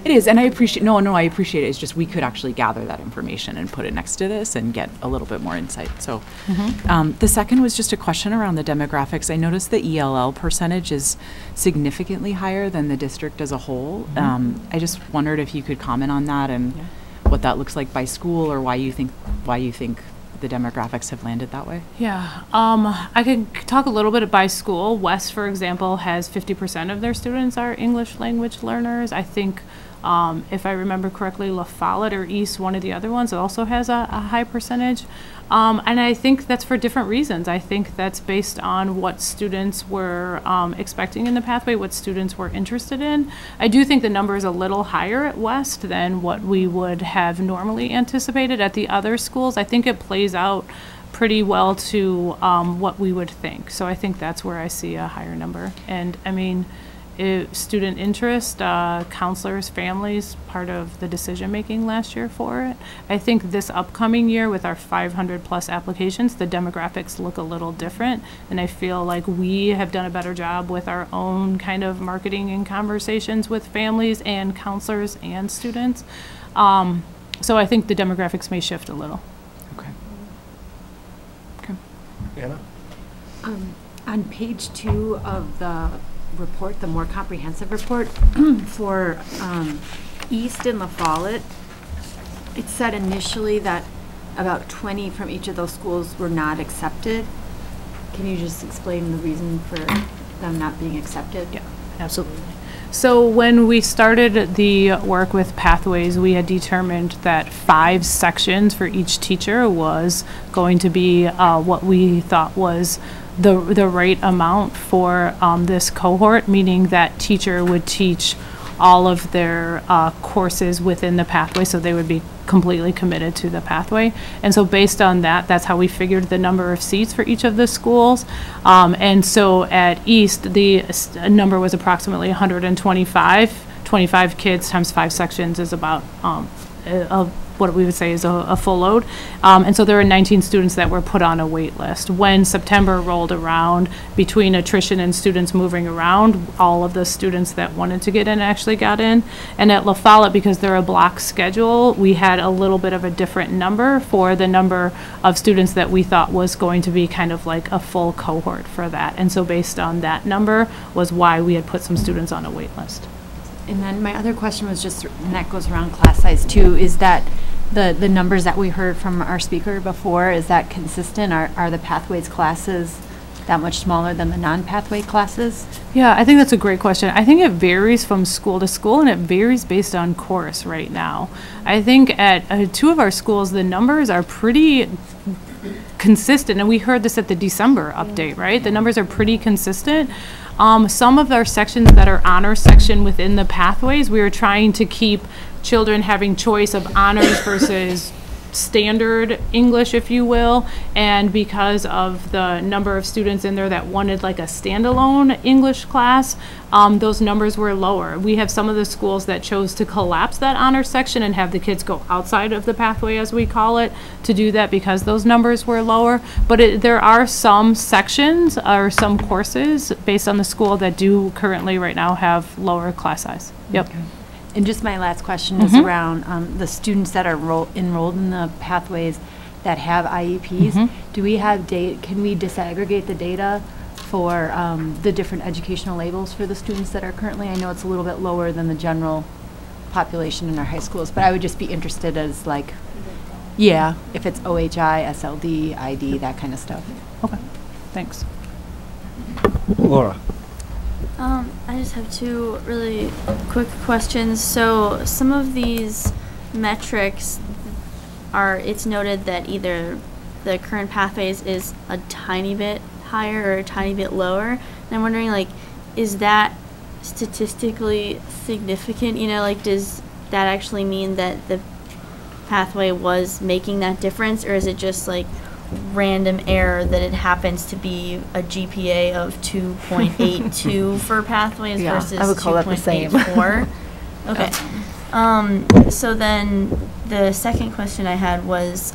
It is, and I appreciate, I appreciate it. It's just we could actually gather that information and put it next to this and get a little bit more insight. So the second was just a question around the demographics. I noticed the ELL percentage is significantly higher than the district as a whole. I just wondered if you could comment on that and what that looks like by school, or why you think the demographics have landed that way. Yeah, I could talk a little bit by school. West, for example, has 50% of their students are English language learners. I think, if I remember correctly, La Follette or East, one of the other ones, also has a high percentage. And I think that's for different reasons. I think that's based on what students were expecting in the pathway, what students were interested in. I do think the number is a little higher at West than what we would have normally anticipated at the other schools. I think it plays out pretty well to what we would think. So I think that's where I see a higher number. And I mean, student interest, counselors, families, part of the decision making last year for it. I think this upcoming year with our 500 plus applications, the demographics look a little different, and I feel like we have done a better job with our own kind of marketing and conversations with families and counselors and students. So I think the demographics may shift a little. Okay. Anna? On page 2 of the report, the more comprehensive report for East and La Follette, it said initially that about 20 from each of those schools were not accepted. Can you just explain the reason for them not being accepted? Yeah, absolutely. So when we started the work with Pathways, we had determined that 5 sections for each teacher was going to be what we thought was the right amount for this cohort, meaning that teacher would teach all of their courses within the pathway, so they would be completely committed to the pathway. And so based on that, that's how we figured the number of seats for each of the schools. And so at East, the number was approximately 125. 25 kids times 5 sections is about what we would say is a full load. And so there were 19 students that were put on a wait list. When September rolled around, between attrition and students moving around, all of the students that wanted to get in actually got in. And at La Follette, because they're a block schedule, we had a little bit of a different number for the number of students that we thought was going to be kind of like a full cohort for that. And so based on that number was why we had put some students on a wait list. And then my other question was just, and that goes around class size too, is that the numbers that we heard from our speaker before, is that consistent? Are the Pathways classes that much smaller than the non-pathway classes? Yeah, I think that's a great question. I think it varies from school to school, and it varies based on course right now. I think at 2 of our schools, the numbers are pretty consistent, and we heard this at the December update, right? The numbers are pretty consistent. Some of our sections that are honor section within the pathways, we are trying to keep children having choice of honors versus standard English, if you will, and because of the number of students in there that wanted like a standalone English class, those numbers were lower. We have some of the schools that chose to collapse that honors section and have the kids go outside of the pathway, as we call it, to do that because those numbers were lower. But there are some sections or some courses based on the school that do currently right now have lower class size. Yep. Okay. And just my last question is around the students that are enrolled in the pathways that have IEPs. Do we have data? Can we disaggregate the data for the different educational labels for the students that are currently? I know it's a little bit lower than the general population in our high schools, but I would just be interested as like, yeah, if it's OHI, SLD, ID, that kind of stuff. Okay, thanks. Laura. I just have two really quick questions. So some of these metrics it's noted that either the current pathways is a tiny bit higher or a tiny bit lower. And I'm wondering, like, is that statistically significant? You know, like, does that actually mean that the pathway was making that difference, or is it just like random error that it happens to be a GPA of 2.82 for pathways versus I would call that the same. 2.84? Okay. So then the second question I had was,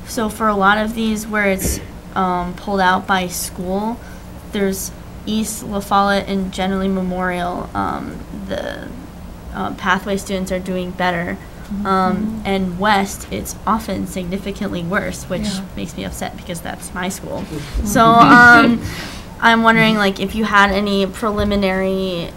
so for a lot of these where it's pulled out by school, there's East, La Follette, and generally Memorial, the pathway students are doing better. And West, it's often significantly worse, which makes me upset because that's my school. So I'm wondering, like, if you had any preliminary,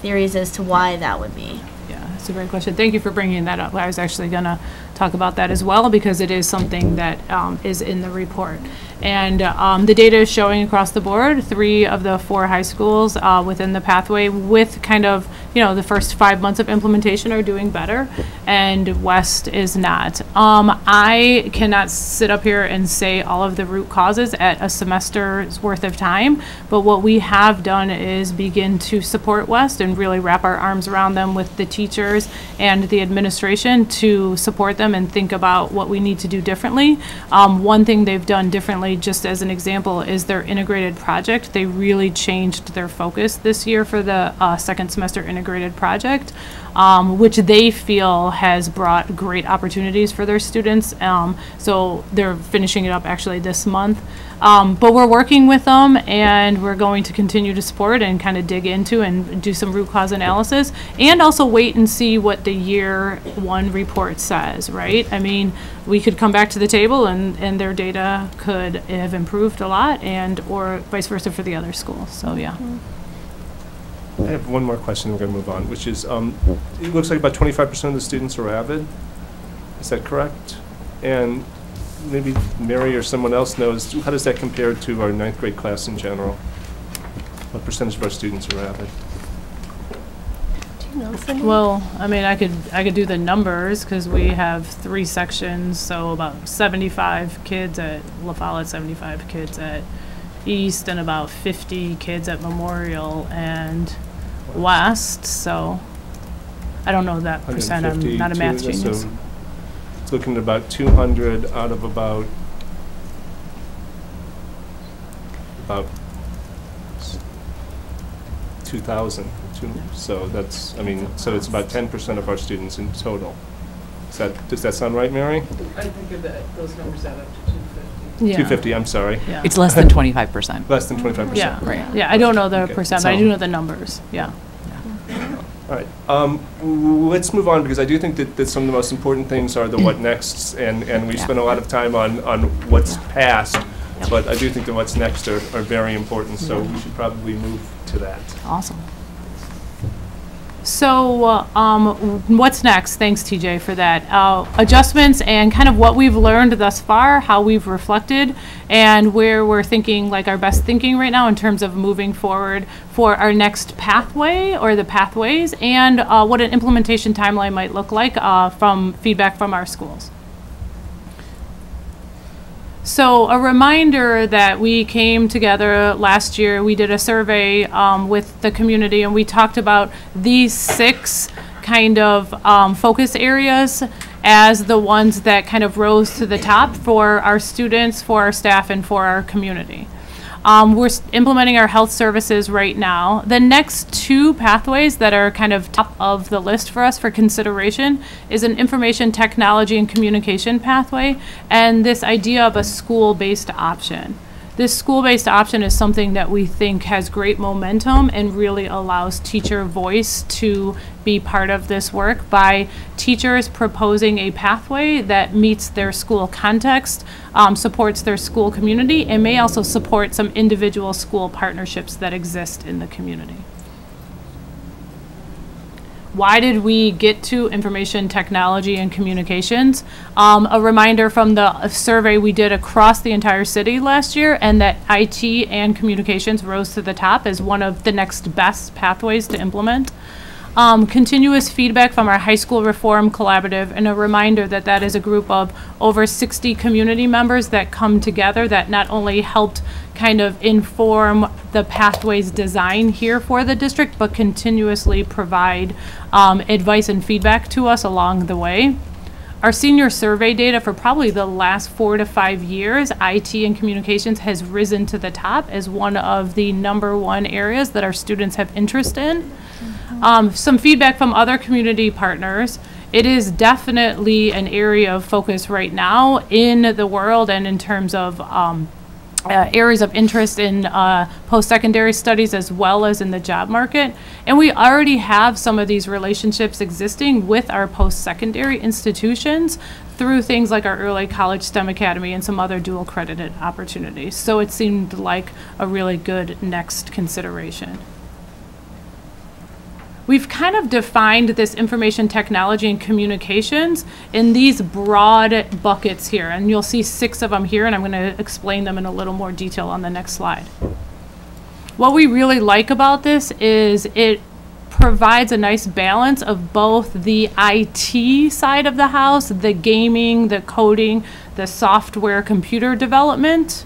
theories as to why that would be. Yeah, that's a great question. Thank you for bringing that up. I was actually going to talk about that as well because it is something that is in the report. And the data is showing across the board 3 of the 4 high schools within the pathway with kind of, the first 5 months of implementation are doing better, and West is not. I cannot sit up here and say all of the root causes at a semester's worth of time, but what we have done is begin to support West and really wrap our arms around them with the teachers and the administration to support them and think about what we need to do differently. One thing they've done differently, just as an example, is their integrated project. They really changed their focus this year for the second semester integrated project, which they feel has brought great opportunities for their students. So they're finishing it up actually this month. But we're working with them, and we're going to continue to support and kind of dig into and do some root cause analysis, and also wait and see what the year 1 report says, right? I mean, we could come back to the table and their data could have improved a lot, and or vice versa for the other schools. So yeah. I have one more question, we're going to move on, which is, it looks like about 25% of the students are AVID. Is that correct? And maybe Mary or someone else knows, how does that compare to our 9th grade class in general? What percentage of our students are AVID? Well, I mean, I could do the numbers because we have 3 sections, so about 75 kids at La Follette, 75 kids at East, and about 50 kids at Memorial and West. So I don't know that percent. I'm not a math genius. So it's looking at about 200 out of about 2,000. So that's, I mean, so it's about 10% of our students in total. Does that sound right, Mary? I think of those numbers add up to 250. Yeah. 250, I'm sorry. Yeah. It's less than 25%. Less than 25%. Yeah, right. Yeah, I don't know the percent, but I so- do know the numbers. Yeah. All right, let's move on, because I do think that some of the most important things are the what nexts, and we spent a lot of time on what's past, but I do think that what's next are very important, so we should probably move to that. Awesome. So what's next? Thanks, TJ, for that. Adjustments and kind of what we've learned thus far, how we've reflected, and where we're thinking, like our best thinking right now in terms of moving forward for our next pathway or the pathways, and what an implementation timeline might look like from feedback from our schools. So a reminder that we came together last year, we did a survey with the community, and we talked about these 6 kind of focus areas as the ones that kind of rose to the top for our students, for our staff, and for our community. We're implementing our health services right now. The next two pathways that are kind of top of the list for us for consideration is an information technology and communication pathway, and this idea of a school-based option. This school-based option is something that we think has great momentum and really allows teacher voice to be part of this work by teachers proposing a pathway that meets their school context, supports their school community, and may also support some individual school partnerships that exist in the community. Why did we get to information technology and communications? A reminder from the survey we did across the entire city last year, and that IT and communications rose to the top as one of the next best pathways to implement. Continuous feedback from our high school reform collaborative, and a reminder that that is a group of over 60 community members that come together that not only helped kind of inform the pathways design here for the district, but continuously provide advice and feedback to us along the way. Our senior survey data for probably the last 4 to 5 years, IT and communications has risen to the top as one of the #1 areas that our students have interest in. Some feedback from other community partners. It is definitely an area of focus right now in the world and in terms of areas of interest in post-secondary studies as well as in the job market. And we already have some of these relationships existing with our post-secondary institutions through things like our Early College STEM Academy and some other dual credited opportunities. So it seemed like a really good next consideration. We've kind of defined this information technology and communications in these broad buckets here, and you'll see 6 of them here, and I'm going to explain them in a little more detail on the next slide. What we really like about this is it provides a nice balance of both the IT side of the house, the gaming, the coding, the software computer development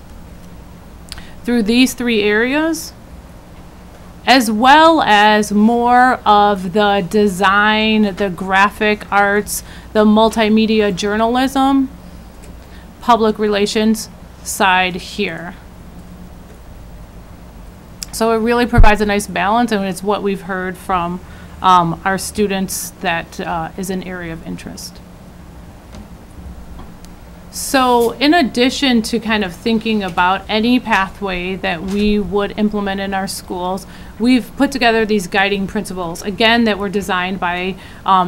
through these 3 areas, as well as more of the design, the graphic arts, the multimedia journalism, public relations side here. So it really provides a nice balance, and it's what we've heard from our students that is an area of interest. So in addition to kind of thinking about any pathway that we would implement in our schools, we've put together these guiding principles, again, that were designed by,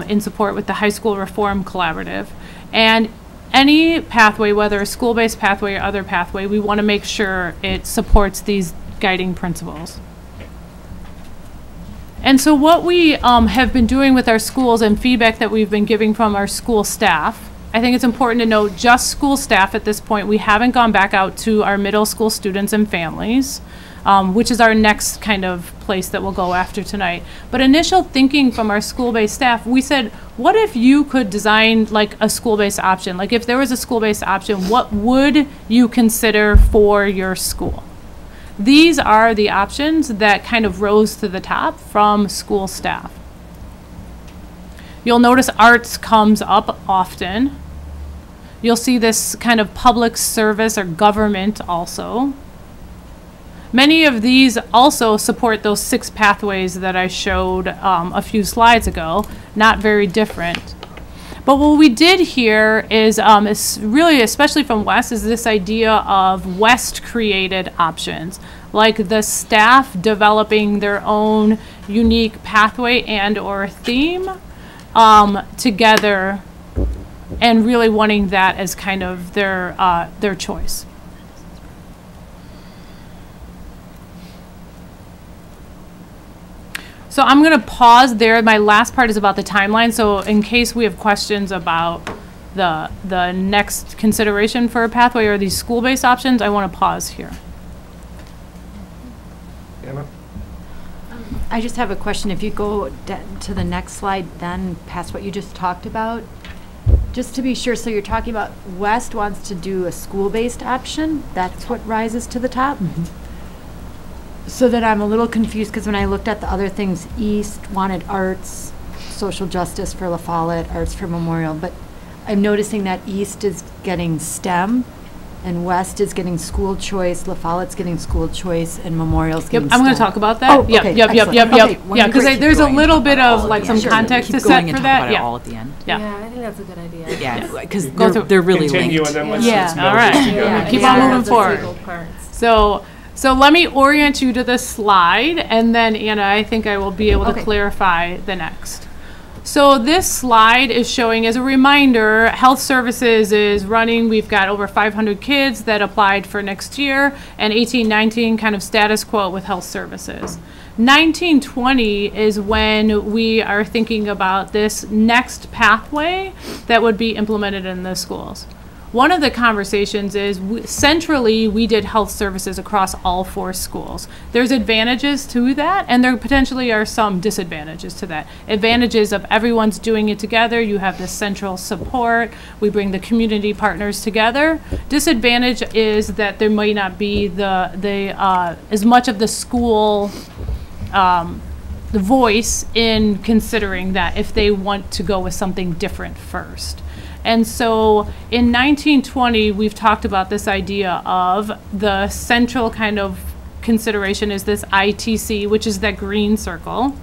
in support with the High School Reform Collaborative. And any pathway, whether a school-based pathway or other pathway, we want to make sure it supports these guiding principles. And so what we have been doing with our schools and feedback that we've been giving from our school staff, I think it's important to note just school staff at this point. We haven't gone back out to our middle school students and families, which is our next kind of place that we'll go after tonight. But initial thinking from our school-based staff, we said, what if you could design like a school-based option? Like if there was a school-based option, what would you consider for your school? These are the options that kind of rose to the top from school staff. You'll notice arts comes up often. You'll see this kind of public service or government also. Many of these also support those 6 pathways that I showed a few slides ago, not very different. But what we did here is really, especially from West, is this idea of West-created options, like the staff developing their own unique pathway and or theme together, and really wanting that as kind of their choice. So I'm going to pause there. My last part is about the timeline. So in case we have questions about the next consideration for a pathway or these school-based options, I want to pause here. Anna? I just have a question. If you go to the next slide, then past what you just talked about, just to be sure, so you're talking about West wants to do a school-based option. That's what rises to the top? Mm-hmm. So that I'm a little confused, because when I looked at the other things, East wanted arts, social justice for La Follette, arts for Memorial, but I'm noticing that East is getting STEM, and West is getting school choice, La Follette's getting school choice, and Memorial's Yep, getting I'm going to STEM. talk about that. Oh, Yep, okay, yep, excellent. yep, Okay, yep. well, Yeah, because great. there's a little bit of all like at some the end. context Keep to going set and for talk that. about it Yeah. all at the end. Yeah. I think that's a good idea. Yeah, because Go through. they're really Continue, linked. and then let's Yeah, just all meld right. this together. Yeah, keep Yeah, on moving that's the forward. legal parts. So let me orient you to this slide, and then Anna, I think I will be able to Okay. clarify the next. So this slide is showing, as a reminder, Health Services is running. We've got over 500 kids that applied for next year, and 18-19 kind of status quo with Health Services. 19-20 is when we are thinking about this next pathway that would be implemented in the schools. One of the conversations is centrally we did health services across all 4 schools. There's advantages to that, and there potentially are some disadvantages to that. Advantages of everyone's doing it together. You have this central support. We bring the community partners together. Disadvantage is that there might not be as much of the school the voice in considering that if they want to go with something different first. And so in 1920, we've talked about this idea of the central kind of consideration is this ITC, which is that green circle.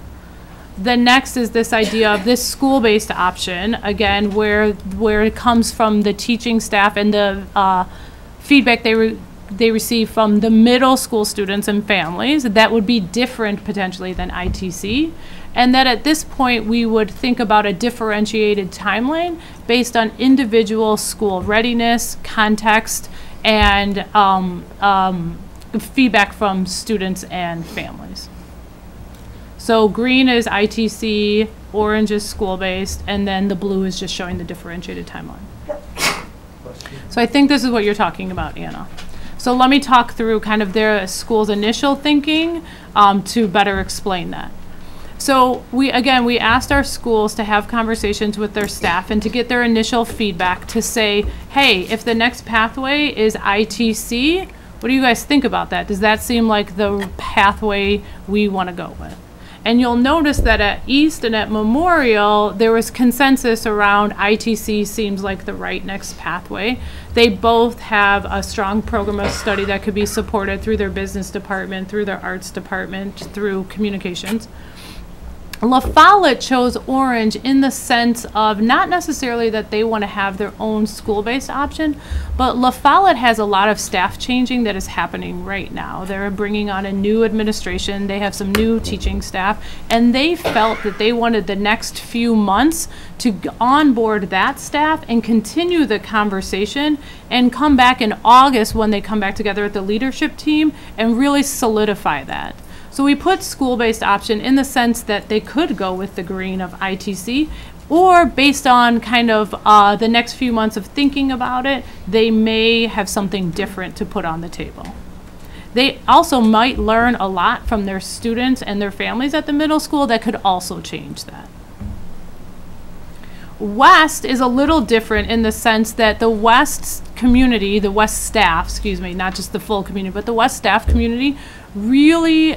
The next is this idea of this school-based option, again, where it comes from the teaching staff and the feedback they receive from the middle school students and families. That would be different potentially than ITC. And that at this point, we would think about a differentiated timeline based on individual school readiness, context, and feedback from students and families. So green is ITC, orange is school-based, and then the blue is just showing the differentiated timeline. So I think this is what you're talking about, Anna. So let me talk through kind of their school's initial thinking to better explain that. So we asked our schools to have conversations with their staff and to get their initial feedback to say, hey, if the next pathway is ITC, what do you guys think about that? Does that seem like the pathway we want to go with? And you'll notice that at East and at Memorial, there was consensus around ITC seems like the right next pathway. They both have a strong program of study that could be supported through their business department, through their arts department, through communications. La Follette chose orange in the sense of not necessarily that they want to have their own school-based option, but La Follette has a lot of staff changing that is happening right now. They're bringing on a new administration. They have some new teaching staff, and they felt that they wanted the next few months to onboard that staff and continue the conversation and come back in August when they come back together with the leadership team and really solidify that. So we put school-based option in the sense that they could go with the green of ITC, or based on kind of the next few months of thinking about it, they may have something different to put on the table. They also might learn a lot from their students and their families at the middle school that could also change that. West is a little different in the sense that the West community, the West staff, excuse me, not just the full community, but the West staff community really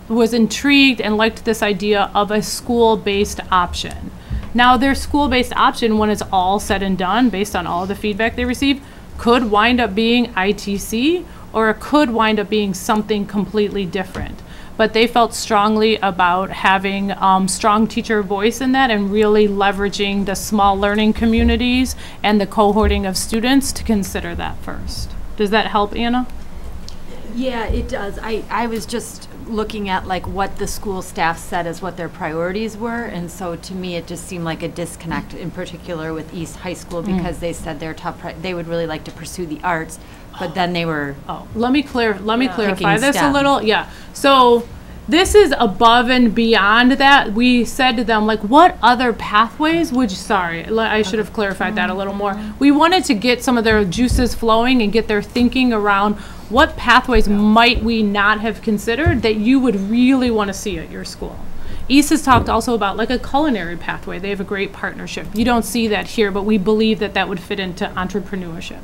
was intrigued and liked this idea of a school-based option. Now, their school-based option, when it's all said and done, based on all the feedback they receive, could wind up being ITC, or it could wind up being something completely different. But they felt strongly about having strong teacher voice in that and really leveraging the small learning communities and the cohorting of students to consider that first. Does that help, Anna? Yeah, it does. I was just looking at like what the school staff said as what their priorities were, and so to me it just seemed like a disconnect in particular with East High School because they said their they would really like to pursue the arts, but then they were let me clarify picking this STEM. a little. Yeah. So this is above and beyond that. We said to them, like, what other pathways would you, I should have clarified that a little more. We wanted to get some of their juices flowing and get their thinking around what pathways might we not have considered that you would really want to see at your school. East has talked also about like a culinary pathway. They have a great partnership. You don't see that here, but we believe that that would fit into entrepreneurship.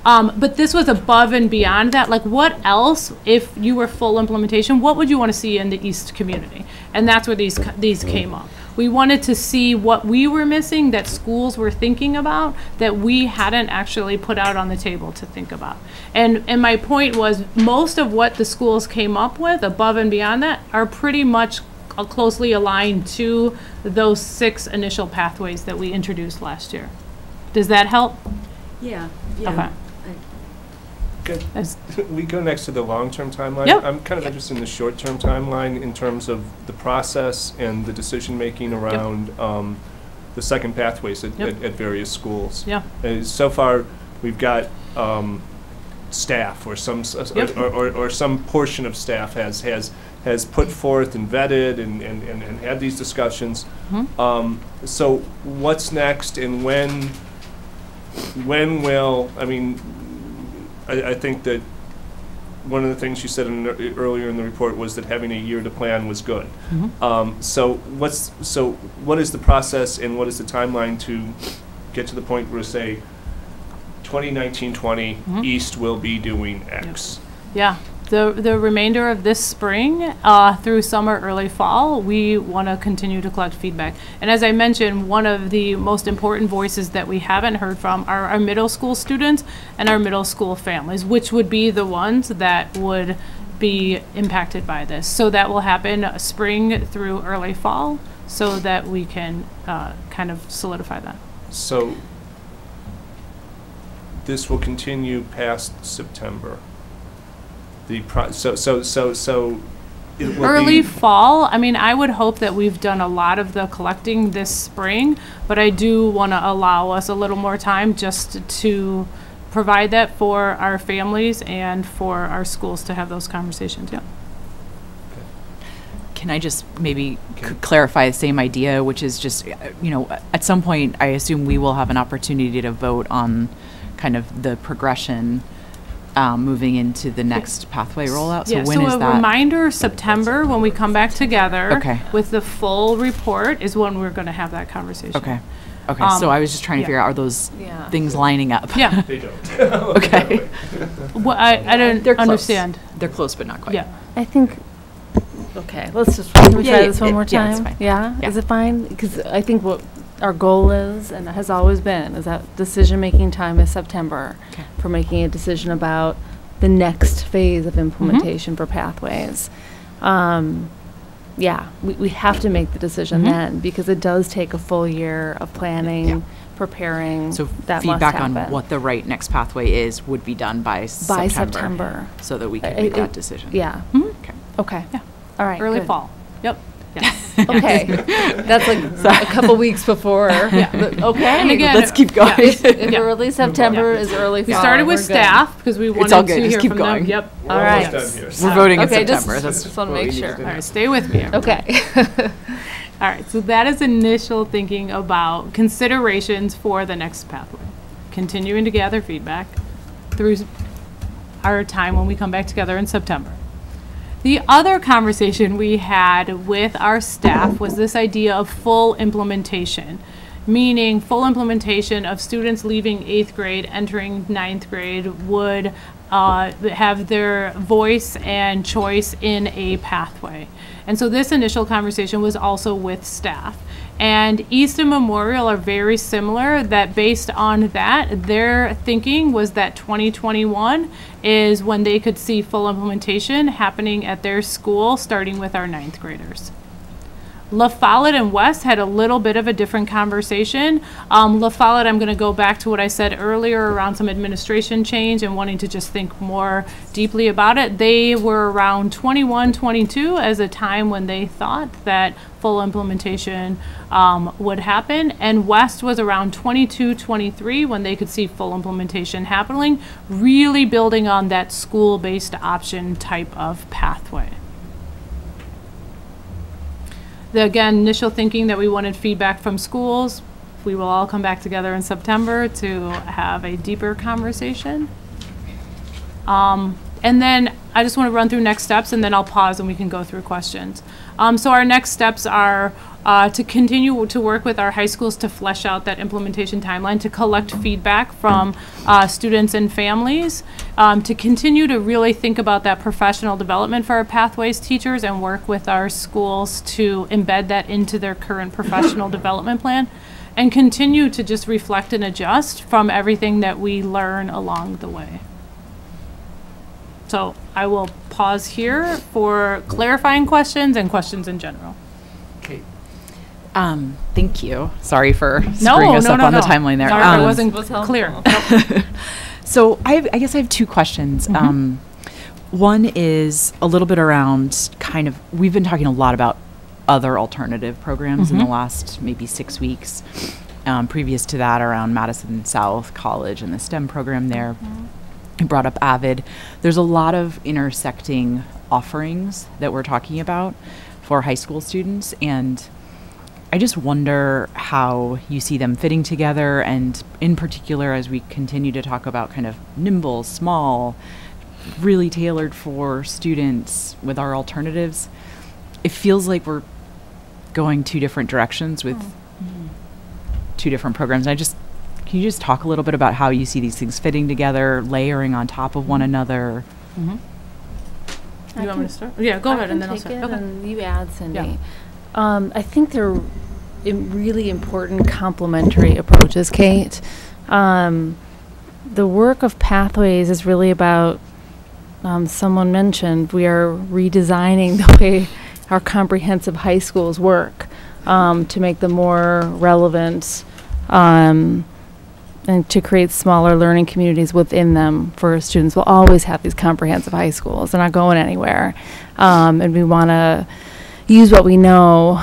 But this was above and beyond that. Like, what else, if you were full implementation, what would you want to see in the East community? And that's where these came up. we wanted to see what we were missing that schools were thinking about that we hadn't actually put out on the table to think about. And my point was, most of what the schools came up with above and beyond that are pretty much closely aligned to those 6 initial pathways that we introduced last year. Does that help? Yeah. Okay. Good. We go next to the long-term timeline. Yep. I'm kind of interested in the short-term timeline in terms of the process and the decision-making around the second pathways at various schools. Yeah. So far, we've got staff or some or some portion of staff has put forth and vetted and had these discussions. So what's next, and when will, I mean, I think that one of the things you said earlier in the report was that having a year to plan was good. So what is the process and what is the timeline to get to the point where, say, 2019-20 East will be doing X? Yeah. The remainder of this spring through summer, early fall, we want to continue to collect feedback. And as I mentioned, one of the most important voices that we haven't heard from are our middle school students and our middle school families, which would be the ones that would be impacted by this. So that will happen spring through early fall so that we can kind of solidify that. So this will continue past September. So it will early be fall. I mean, I would hope that we've done a lot of the collecting this spring, but I do want to allow us a little more time just to provide that for our families and for our schools to have those conversations. Yeah. Can I just maybe clarify the same idea, which is just, at some point, I assume we will have an opportunity to vote on kind of the progression moving into the next pathway rollout. So when is that? A reminder, September, when we come back together Okay. with the full report, is when we're going to have that conversation. Okay. Okay. So I was just trying to figure out, are those things lining up? Yeah. They don't. Okay. Well, I don't They're close. understand. They're close, but not quite. Yeah. I think, okay, can we Yeah, try this one more yeah, time? it's fine. Yeah? Yeah. Is it fine? Because I think what our goal is, and has always been, is that decision-making time is September for making a decision about the next phase of implementation for pathways. Yeah, we have to make the decision then, because it does take a full year of planning, preparing. So that feedback must on happen. what the right next pathway is would be done by September. So that we can make that decision. Yeah. Okay. Okay. Yeah. All right. Early good. fall. Yep. Yes. Okay. That's like a couple weeks before. But okay. And again, let's keep going. If early September is early fall. We started with we're good. staff because we wanted all good. to Just hear keep from going. them. Yep. All right. We're voting in Okay, September. just want to make sure. All right, stay with me. everybody. Okay. All right, so that is initial thinking about considerations for the next pathway. Continuing to gather feedback through our time when we come back together in September. The other conversation we had with our staff was this idea of full implementation, meaning full implementation of students leaving 8th grade, entering 9th grade would have their voice and choice in a pathway. And so this initial conversation was also with staff. And East and Memorial are very similar, that based on that, their thinking was that 2021 is when they could see full implementation happening at their school, starting with our 9th graders. La Follette and West had a little bit of a different conversation. La Follette, I'm going to go back to what I said earlier around some administration change and wanting to just think more deeply about it. They were around 21, 22 as a time when they thought that full implementation would happen. And West was around 22, 23 when they could see full implementation happening, really building on that school-based option type of pathway. Again, initial thinking that we wanted feedback from schools. We will all come back together in September to have a deeper conversation. And then I just want to run through next steps, and then I'll pause and we can go through questions. So our next steps are to continue to work with our high schools to flesh out that implementation timeline, to collect feedback from students and families, to continue to really think about that professional development for our Pathways teachers and work with our schools to embed that into their current professional development plan, and continue to just reflect and adjust from everything that we learn along the way. So I will pause here for clarifying questions and questions in general. Okay. Thank you. Sorry for screwing us up on the timeline there. Sorry if I wasn't clear. So I guess I have two questions. One is a little bit around kind of, we've been talking a lot about other alternative programs in the last maybe 6 weeks. Previous to that, around Madison South College and the STEM program there. You brought up AVID. There's a lot of intersecting offerings that we're talking about for high school students, and I just wonder how you see them fitting together, and in particular as we continue to talk about kind of nimble, small, really tailored for students with our alternatives, it feels like we're going two different directions with two different programs. Can you just talk a little bit about how you see these things fitting together, layering on top of one another? You want me to start? Yeah, go ahead, and then I'll start. Okay. And you add, Cindy. Yeah. I think they're really important complementary approaches, Kate. The work of Pathways is really about, someone mentioned, we are redesigning the way our comprehensive high schools work to make them more relevant, and to create smaller learning communities within them for students. We'll always have these comprehensive high schools. They're not going anywhere. And we want to use what we know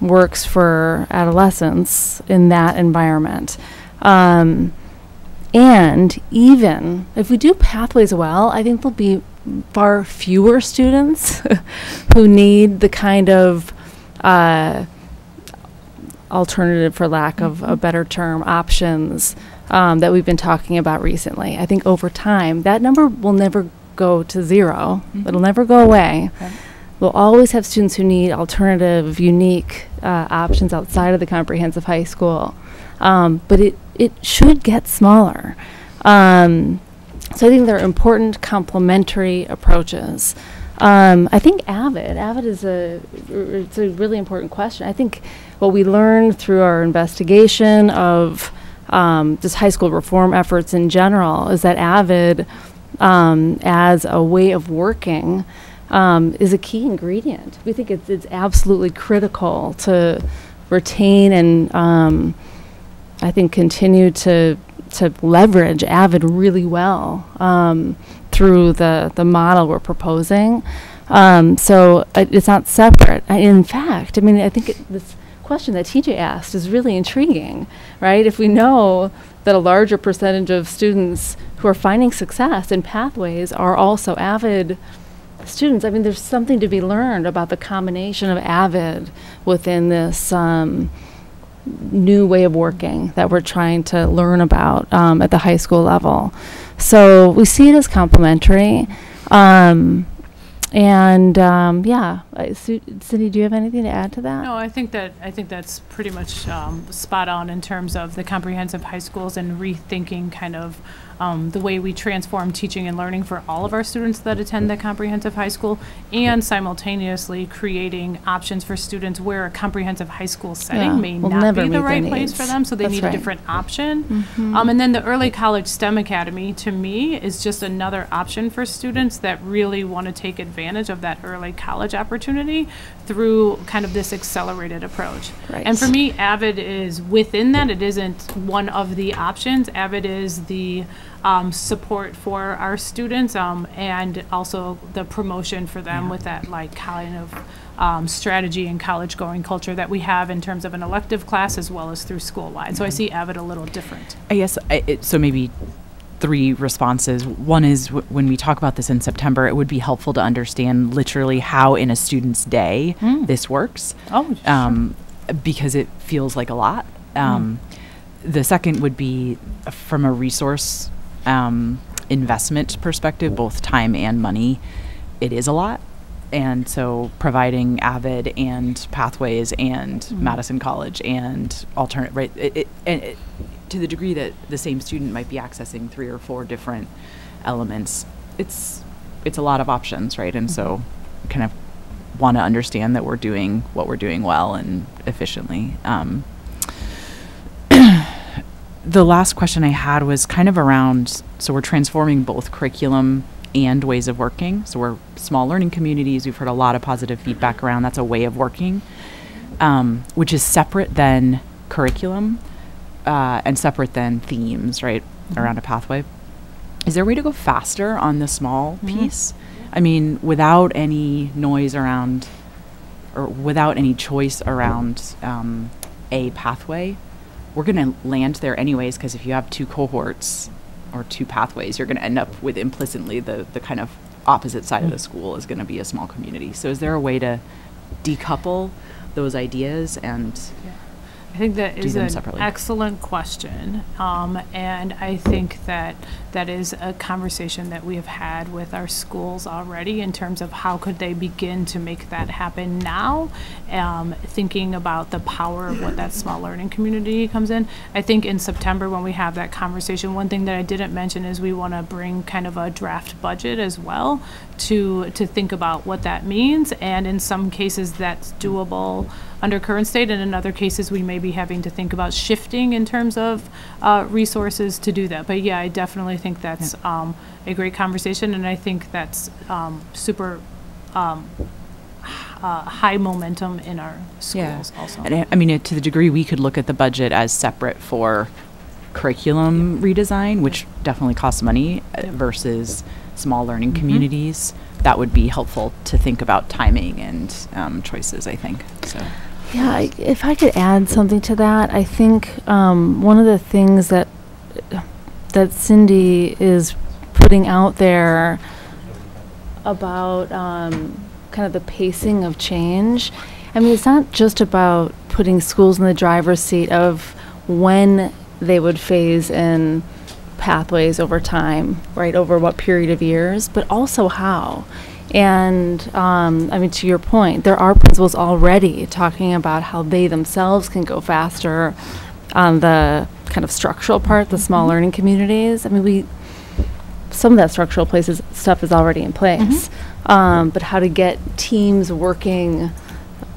works for adolescents in that environment. And even if we do Pathways well, I think there'll be far fewer students who need the kind of alternative, for lack of a better term, options that we've been talking about recently. I think over time, that number will never go to zero. It'll never go away. Okay. We'll always have students who need alternative, unique options outside of the comprehensive high school. But it should get smaller. So I think they're important complementary approaches. I think AVID is it's a really important question. I think what we learned through our investigation of just high school reform efforts in general is that AVID as a way of working is a key ingredient. We think it's absolutely critical to retain and I think continue to leverage AVID really well through the model we're proposing. So it's not separate. In fact, I mean, I think this question that TJ asked is really intriguing, right? If we know that a larger percentage of students who are finding success in Pathways are also AVID students, I mean, there's something to be learned about the combination of AVID within this new way of working that we're trying to learn about at the high school level. So we see it as complementary. Cindy, do you have anything to add to that? No, I think that's pretty much spot on in terms of the comprehensive high schools and rethinking kind of the way we transform teaching and learning for all of our students that attend the comprehensive high school, and simultaneously creating options for students where a comprehensive high school setting may not be the right place for them, so they need a different option. And then the Early College STEM Academy, to me, is just another option for students that really want to take advantage of that early college opportunity through kind of this accelerated approach. Right. And for me, AVID is within that. It isn't one of the options. AVID is the support for our students and also the promotion for them with that like kind of strategy and college going culture that we have in terms of an elective class as well as through school-wide. So I see AVID a little different. I guess, so maybe 3 responses. One is when we talk about this in September, it would be helpful to understand literally how in a student's day this works. Oh, sure. Because it feels like a lot. The second would be from a resource investment perspective, both time and money, it is a lot. And so providing Avid and Pathways and Madison College and alternate, right, to the degree that the same student might be accessing 3 or 4 different elements, it's a lot of options, right? And so kind of want to understand that we're doing what we're doing well and efficiently. The last question I had was kind of around, so we're transforming both curriculum and ways of working. So we're small learning communities. We've heard a lot of positive feedback around that's a way of working, which is separate than curriculum and separate than themes, right, around a pathway. Is there a way to go faster on the small piece? I mean, without any noise around, or without any choice around a pathway, we're going to land there anyways, because if you have 2 cohorts or 2 pathways, you're going to end up with implicitly the kind of opposite side of the school is going to be a small community. So is there a way to decouple those ideas and I think that is an separately? Excellent question. And I think that that is a conversation that we have had with our schools already in terms of how could they begin to make that happen now, thinking about the power of what that small learning community comes in. I think in September when we have that conversation, one thing that I didn't mention is we want to bring kind of a draft budget as well to think about what that means. And in some cases that's doable under current state, and in other cases we may be having to think about shifting in terms of resources to do that. But yeah, I definitely think that's a great conversation, and I think that's super high momentum in our schools also. And I mean, to the degree we could look at the budget as separate for curriculum redesign, which definitely costs money, versus small learning communities, that would be helpful to think about timing and choices, I think. So. Yeah, if I could add something to that, I think one of the things that Cindy is putting out there about kind of the pacing of change, I mean, it's not just about putting schools in the driver's seat of when they would phase in pathways over time, right, over what period of years, but also how. And I mean, to your point, there are principals already talking about how they themselves can go faster on the kind of structural part, the small learning communities. I mean, some of that structural stuff is already in place, but how to get teams working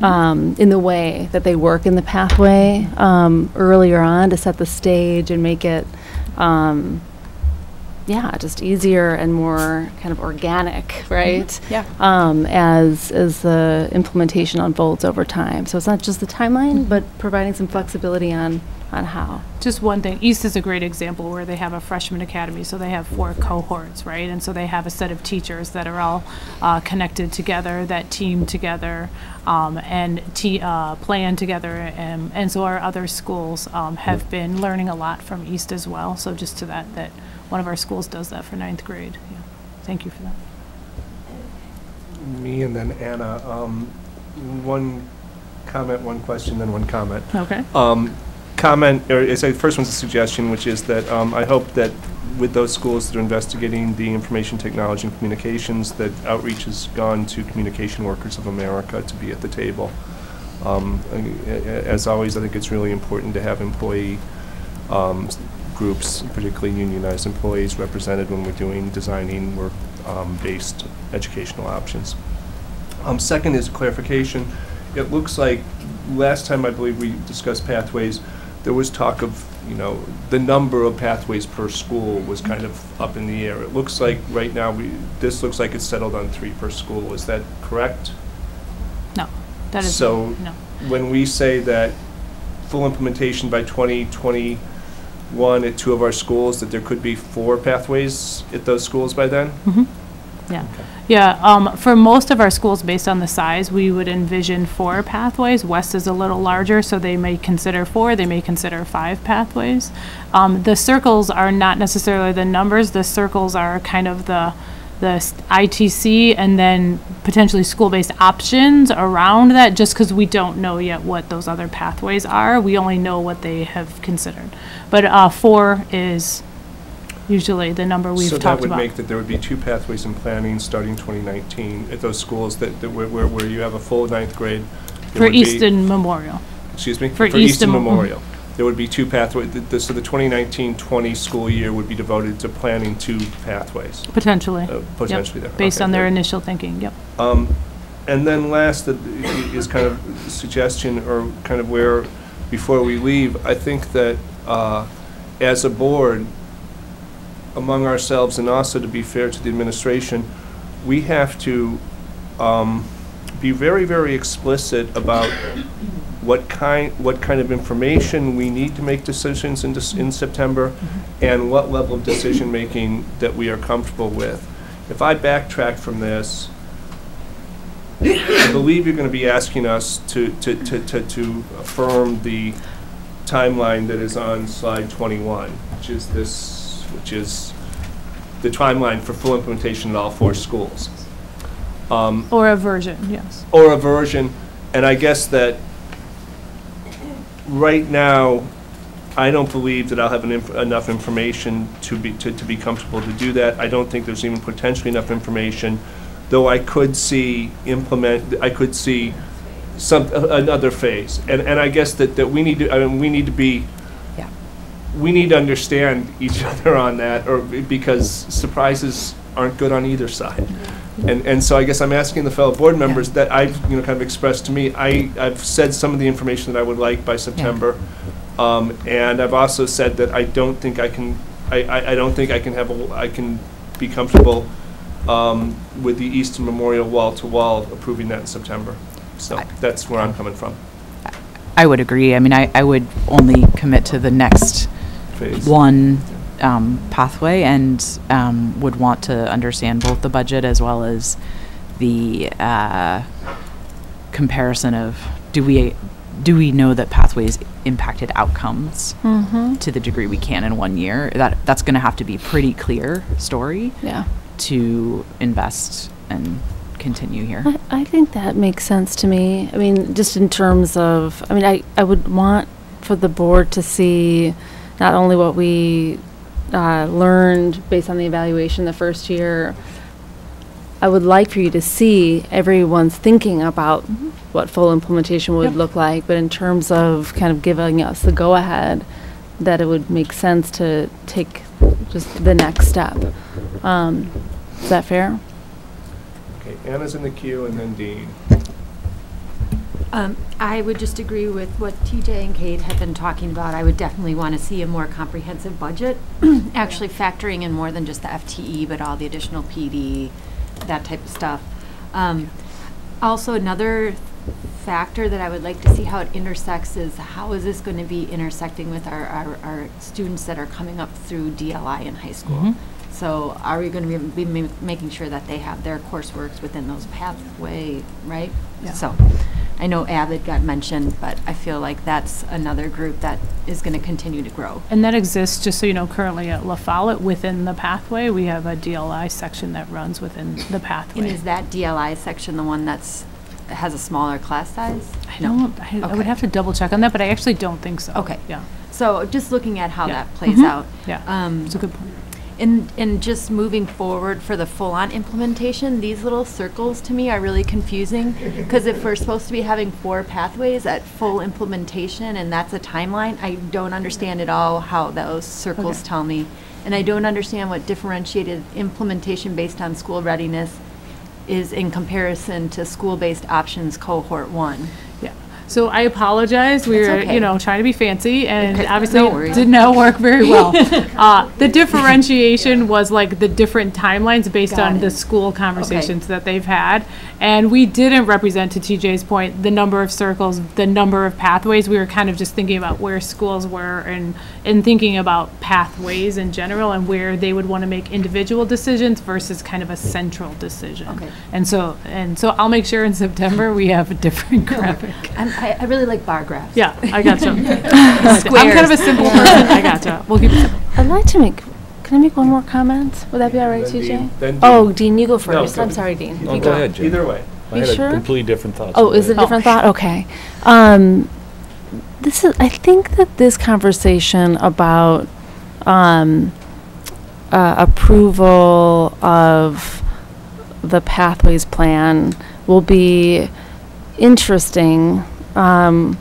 in the way that they work in the pathway earlier on to set the stage and make it just easier and more kind of organic, right? As the implementation unfolds over time. So it's not just the timeline, but providing some flexibility on how. Just one thing, East is a great example where they have a freshman academy, so they have 4 cohorts, right? And so they have a set of teachers that are all connected together, that team together, and plan together. And so our other schools have been learning a lot from East as well. So just to that one of our schools does that for 9th grade. Yeah. Thank you for that. Me and then Anna. One comment, one question, then one comment. Okay. First one's a suggestion, which is that I hope that with those schools that are investigating the information technology and communications, that outreach has gone to Communication Workers of America to be at the table. As always, I think it's really important to have employee groups, particularly unionized employees, represented when we're designing work-based educational options. Second is clarification. It looks like last time I believe we discussed pathways, there was talk of, the number of pathways per school was kind of up in the air. It looks like right now this looks like it's settled on 3 per school. Is that correct? No, that is so. No. When we say that full implementation by 2021 at 2 of our schools, that there could be 4 pathways at those schools by then? Yeah. Okay. Yeah, for most of our schools, based on the size, we would envision 4 pathways. West is a little larger, so they may consider 4, they may consider 5 pathways. The circles are not necessarily the numbers, the circles are kind of the ITC and then potentially school-based options around that, just because we don't know yet what those other pathways are. We only know what they have considered. But 4 is usually the number we've So that talked would about. make that there would be 2 pathways in planning starting 2019 at those schools where you have a full 9th grade. there For would be- Easton Memorial. Excuse me? For Easton Easton Mem- Memorial. There would be 2 pathways, so the 2019-20 school year would be devoted to planning 2 pathways. Potentially. Potentially Yep. there. Based Okay, on their good. initial thinking, yep. And then last is kind of suggestion, or kind of where, before we leave, I think that as a board, among ourselves and also to be fair to the administration, we have to be very, very explicit about what kind of information we need to make decisions in September, and what level of decision-making that we are comfortable with. If I backtrack from this, I believe you're going to be asking us to affirm the timeline that is on slide 21, which is the timeline for full implementation in all 4 schools. Or a version, yes. Or a version, and I guess that right now, I don't believe that I'll have enough information to be comfortable to do that. I don't think there's even potentially enough information, though I could see another phase. And I guess that we need to understand each other on that, or because surprises aren't good on either side. And so I guess I'm asking the fellow board members that I've kind of expressed to me. I've said some of the information that I would like by September, and I've also said that I don't think I can. I don't think I can be comfortable with the Easton Memorial wall-to-wall approving that in September. So that's where I'm coming from. I would agree. I mean, I would only commit to the next Phase. one pathway, and would want to understand both the budget as well as the comparison of do we know that pathways impacted outcomes to the degree we can in 1 year. That's going to have to be pretty clear story to invest and continue here. I think that makes sense to me. I mean, just in terms of, I would want for the board to see not only what we learned based on the evaluation the first year. I would like for you to see everyone's thinking about what full implementation would look like, but in terms of kind of giving us the go-ahead, that it would make sense to take just the next step. Is that fair? Okay, Anna's in the queue, and then Dean. I would just agree with what TJ and Kate have been talking about. I would definitely want to see a more comprehensive budget, actually factoring in more than just the FTE, but all the additional PD, that type of stuff. Also, another factor that I would like to see how it intersects is how is this going to be intersecting with our students that are coming up through DLI in high school. So are we going to be making sure that they have their courseworks within those pathway, right? Yeah. So I know Avid got mentioned, but I feel like that's another group that is going to continue to grow. And that exists, just so you know, currently at La Follette, within the pathway, we have a DLI section that runs within the pathway. And is that DLI section the one that has a smaller class size? I would have to double check on that, but I actually don't think so. Okay. Yeah. So just looking at how Yeah. that plays out. Yeah. It's a good point. And just moving forward for the full-on implementation, these little circles to me are really confusing, because if we're supposed to be having 4 pathways at full implementation and that's a timeline, I don't understand at all how those circles tell me. And I don't understand what differentiated implementation based on school readiness is in comparison to school-based options cohort 1. Yeah. So I apologize. We That's were, okay. Trying to be fancy, and Okay, obviously no it worries. did not work very well. The differentiation was like the different timelines based Got on it. the school conversations that they've had. And we didn't represent, to TJ's point, the number of circles, the number of pathways. We were kind of just thinking about where schools were and thinking about pathways in general and where they would want to make individual decisions versus kind of a central decision. Okay. And so I'll make sure in September we have a different graphic. I really like bar graphs. Yeah, I gotcha. I'm kind of a simple person. I gotcha. We'll keep it simple. I'd like to can I make one more comment? Would that be all right, Then TJ? Dean. Then Oh, Dean. Dean, you go No, first. go I'm ahead. sorry, Dean. Oh, You go ahead, Jim. Either way. I You had sure? a completely different thoughts. Oh, on is it a that. different thought? Okay. I think that this conversation about approval of the Pathways Plan will be interesting, and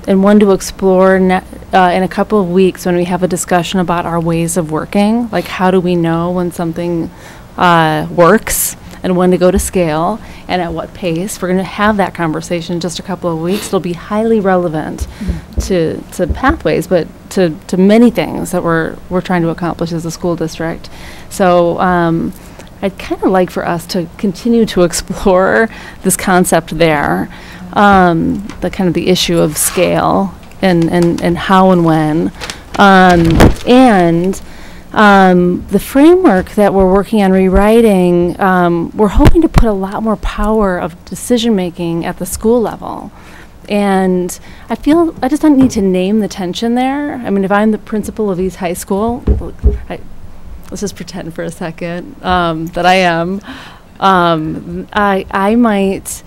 one to explore in a couple of weeks when we have a discussion about our ways of working, like how do we know when something works and when to go to scale and at what pace. We're going to have that conversation in just a couple of weeks. It'll be highly relevant to Pathways, but to many things that we're trying to accomplish as a school district. So I'd kind of like for us to continue to explore this concept there, the kind of the issue of scale and how and when, and the framework that we're working on rewriting, we're hoping to put a lot more power of decision-making at the school level. And I feel I just don't need to name the tension there. I mean, if I'm the principal of East High School, let's just pretend for a second that I am, I might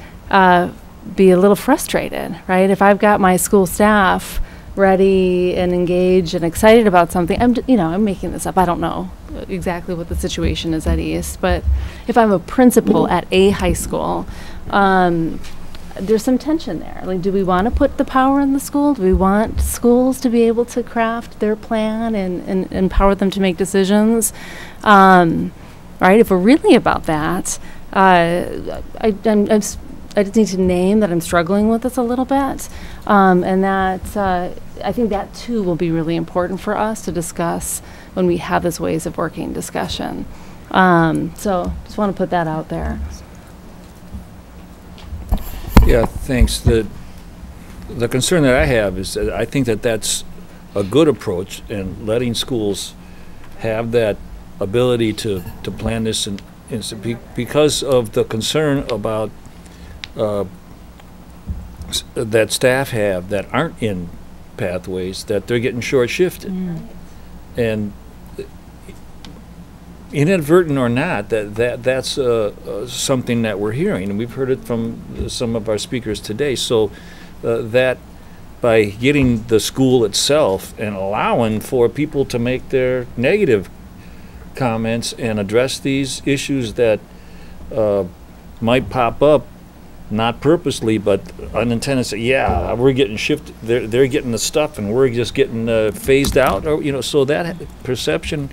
be a little frustrated, right? If I've got my school staff ready and engaged and excited about something, I'm making this up. I don't know exactly what the situation is at East, but if I'm a principal at a high school, there's some tension there. Like, do we want to put the power in the school? Do we want schools to be able to craft their plan and empower them to make decisions? Right? If we're really about that, I just need to name that I'm struggling with this a little bit, and that I think that too will be really important for us to discuss when we have this ways of working discussion. So just want to put that out there. Yeah, thanks. The concern that I have is that I think that that's a good approach, and letting schools have that ability to plan this because of the concern about that staff have that aren't in Pathways, that they're getting short-shifted. And inadvertent or not, that's something that we're hearing, and we've heard it from some of our speakers today. So that by getting the school itself and allowing for people to make their negative comments and address these issues that might pop up, not purposely, but unintended, say, yeah, we're getting shifted, they're getting the stuff and we're just getting phased out, or so that perception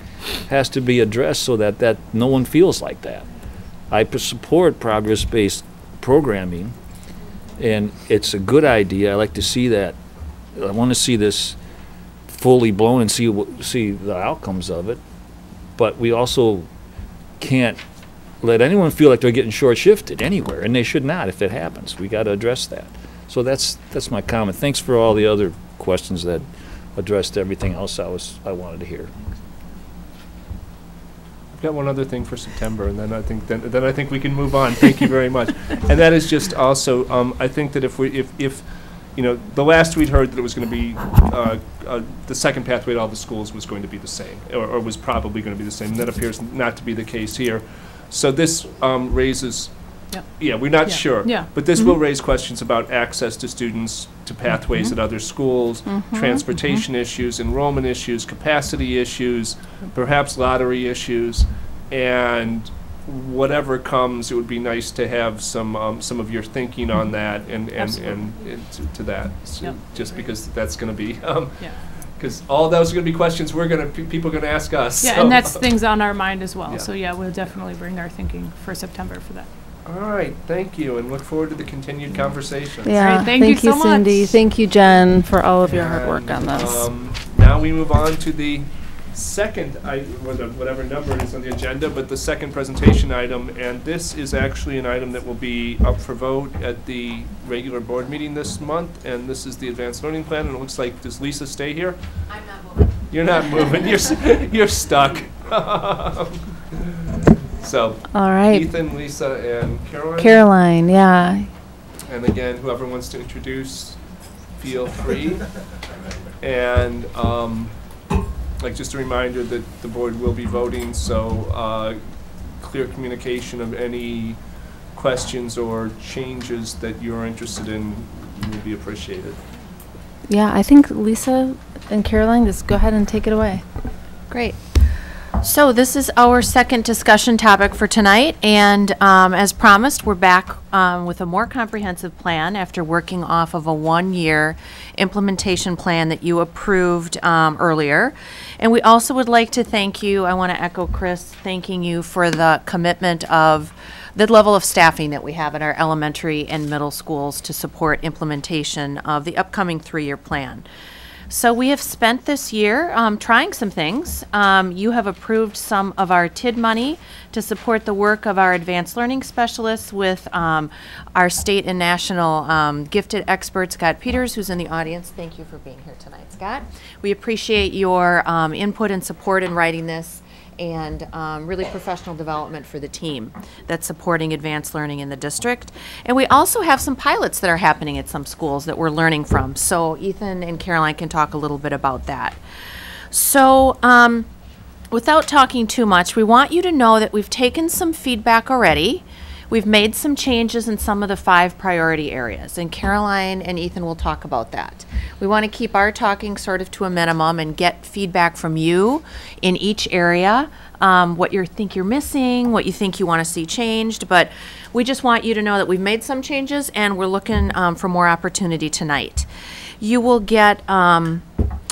has to be addressed so that no one feels like that. I support progress-based programming, and it's a good idea. I like to see that. I want to see this fully blown and see the outcomes of it, but we also can't let anyone feel like they're getting short-shifted anywhere, and they should not if it happens. We got to address that. So that's my comment. Thanks for all the other questions that addressed everything else I wanted to hear. I've got one other thing for September, and then I think we can move on. Thank you very much. And that is just also, I think that if the last we'd heard that it was going to be the second pathway to all the schools was going to be the same, or was probably going to be the same. And that appears not to be the case here. So this raises, we're not sure, but this will raise questions about access to students to pathways at other schools, transportation issues, enrollment issues, capacity issues, perhaps lottery issues, and whatever comes, it would be nice to have some of your thinking on that and to that, so just because that's going to be. Because all those are going to be questions people are going to ask us. Yeah, so. and that's things on our mind as well. Yeah. So we'll definitely bring our thinking for September for that. All right, thank you, and look forward to the continued conversations. Yeah, thank you so Cindy. much. Thank you, Jen, for all of your hard work on this. Now we move on to the second, whatever number it is on the agenda, but the second presentation item, and this is actually an item that will be up for vote at the regular board meeting this month, and this is the advanced learning plan, and it looks like, does Lisa stay here? I'm not moving. You're not moving, you're stuck. So, all right. Ethan, Lisa, and Caroline. Caroline, yeah. And again, whoever wants to introduce, feel free. And just a reminder that the board will be voting, so clear communication of any questions or changes that you're interested in will be appreciated. Yeah, I think Lisa and Caroline, just go ahead and take it away. Great. So this is our second discussion topic for tonight, and as promised, we're back with a more comprehensive plan after working off of a one-year implementation plan that you approved earlier. And we also would like to thank you, I want to echo Chris, thanking you for the commitment of the level of staffing that we have at our elementary and middle schools to support implementation of the upcoming three-year plan. So we have spent this year trying some things. You have approved some of our TID money to support the work of our advanced learning specialists with our state and national gifted expert, Scott Peters, who's in the audience. Thank you for being here tonight, Scott. We appreciate your input and support in writing this, and really professional development for the team that's supporting advanced learning in the district. And we also have some pilots that are happening at some schools that we're learning from. So Ethan and Caroline can talk a little bit about that. So without talking too much, we want you to know that we've taken some feedback already. We've made some changes in some of the 5 priority areas, and Caroline and Ethan will talk about that. We want to keep our talking sort of to a minimum and get feedback from you in each area, what you think you're missing, what you think you want to see changed, but we just want you to know that we've made some changes and we're looking for more opportunity tonight. You will get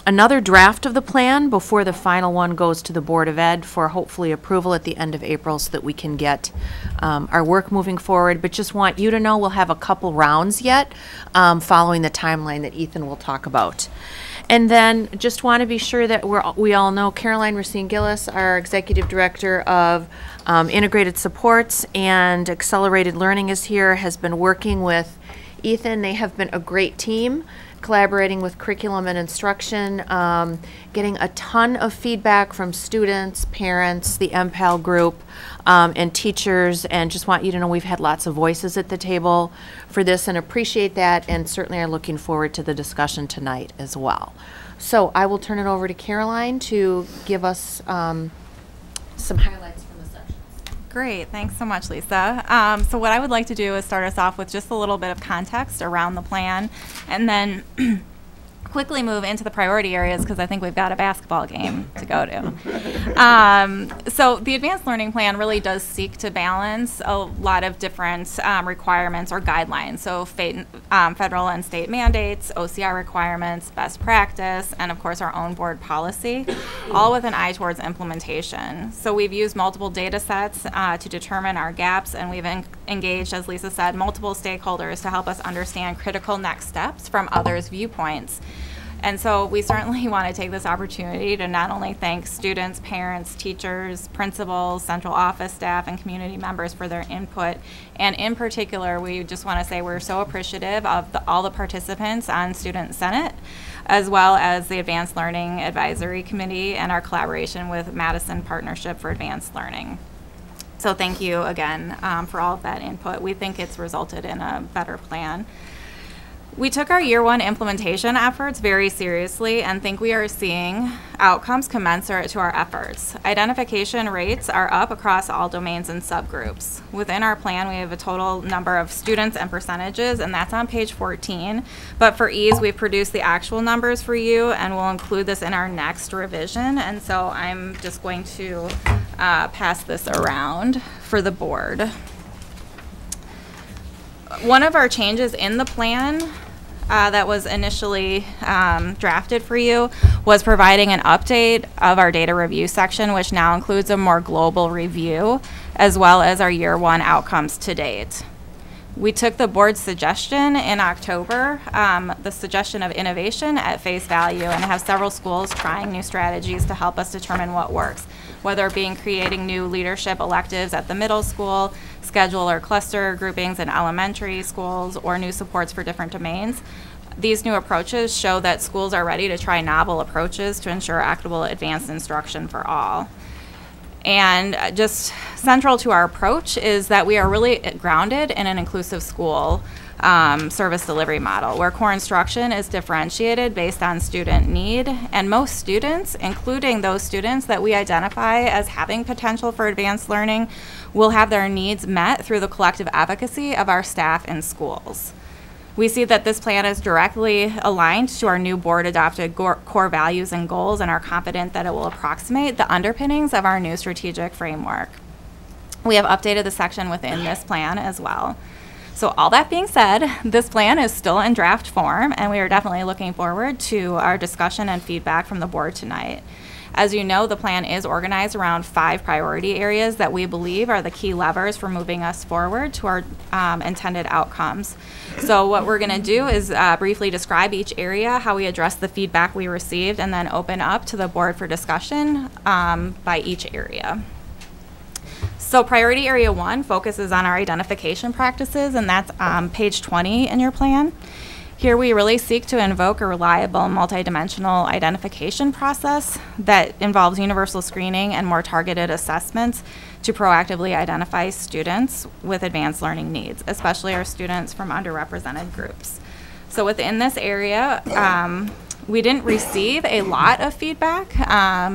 another draft of the plan before the final one goes to the Board of Ed for hopefully approval at the end of April so that we can get our work moving forward. But just want you to know we'll have a couple rounds yet following the timeline that Ethan will talk about. And then just want to be sure that we all know Caroline Racine-Gillis, our Executive Director of Integrated Supports and Accelerated Learning is here, has been working with Ethan. They have been a great team, collaborating with curriculum and instruction, getting a ton of feedback from students, parents, the MPAL group, and teachers, and just want you to know we've had lots of voices at the table for this and appreciate that, and certainly are looking forward to the discussion tonight as well. So I will turn it over to Caroline to give us some highlights. Great, thanks so much, Lisa. So what I would like to do is start us off with just a little bit of context around the plan, and then quickly move into the priority areas because I think we've got a basketball game to go to. So the advanced learning plan really does seek to balance a lot of different requirements or guidelines. So federal and state mandates, OCR requirements, best practice, and of course our own board policy, all with an eye towards implementation. So we've used multiple data sets to determine our gaps, and we've engaged, as Lisa said, multiple stakeholders to help us understand critical next steps from others' viewpoints. And so we certainly want to take this opportunity to not only thank students, parents, teachers, principals, central office staff, and community members for their input. And in particular, we just want to say we're so appreciative of all the participants on Student Senate, as well as the Advanced Learning Advisory Committee and our collaboration with Madison Partnership for Advanced Learning. So thank you again for all of that input. We think it's resulted in a better plan. We took our year 1 implementation efforts very seriously and think we are seeing outcomes commensurate to our efforts. Identification rates are up across all domains and subgroups. Within our plan, we have a total number of students and percentages, and that's on page 14. But for ease, we've produced the actual numbers for you, and we'll include this in our next revision. And so I'm just going to pass this around for the board. One of our changes in the plan that was initially drafted for you was providing an update of our data review section, which now includes a more global review, as well as our year 1 outcomes to date. We took the board's suggestion in October, the suggestion of innovation, at face value, and have several schools trying new strategies to help us determine what works, whether it being creating new leadership electives at the middle school, schedule or cluster groupings in elementary schools, or new supports for different domains. These new approaches show that schools are ready to try novel approaches to ensure equitable advanced instruction for all. And just central to our approach is that we are really grounded in an inclusive school service delivery model, where core instruction is differentiated based on student need, and most students, including those students that we identify as having potential for advanced learning, will have their needs met through the collective advocacy of our staff in schools. We see that this plan is directly aligned to our new board-adopted core values and goals, and are confident that it will approximate the underpinnings of our new strategic framework. We have updated the section within this plan as well. So all that being said, this plan is still in draft form, and we are definitely looking forward to our discussion and feedback from the board tonight. As you know, the plan is organized around 5 priority areas that we believe are the key levers for moving us forward to our intended outcomes. So what we're going to do is briefly describe each area, how we address the feedback we received, and then open up to the board for discussion by each area. So priority area 1 focuses on our identification practices, and that's page 20 in your plan. Here we really seek to invoke a reliable multidimensional identification process that involves universal screening and more targeted assessments to proactively identify students with advanced learning needs, especially our students from underrepresented groups. So within this area, we didn't receive a lot of feedback.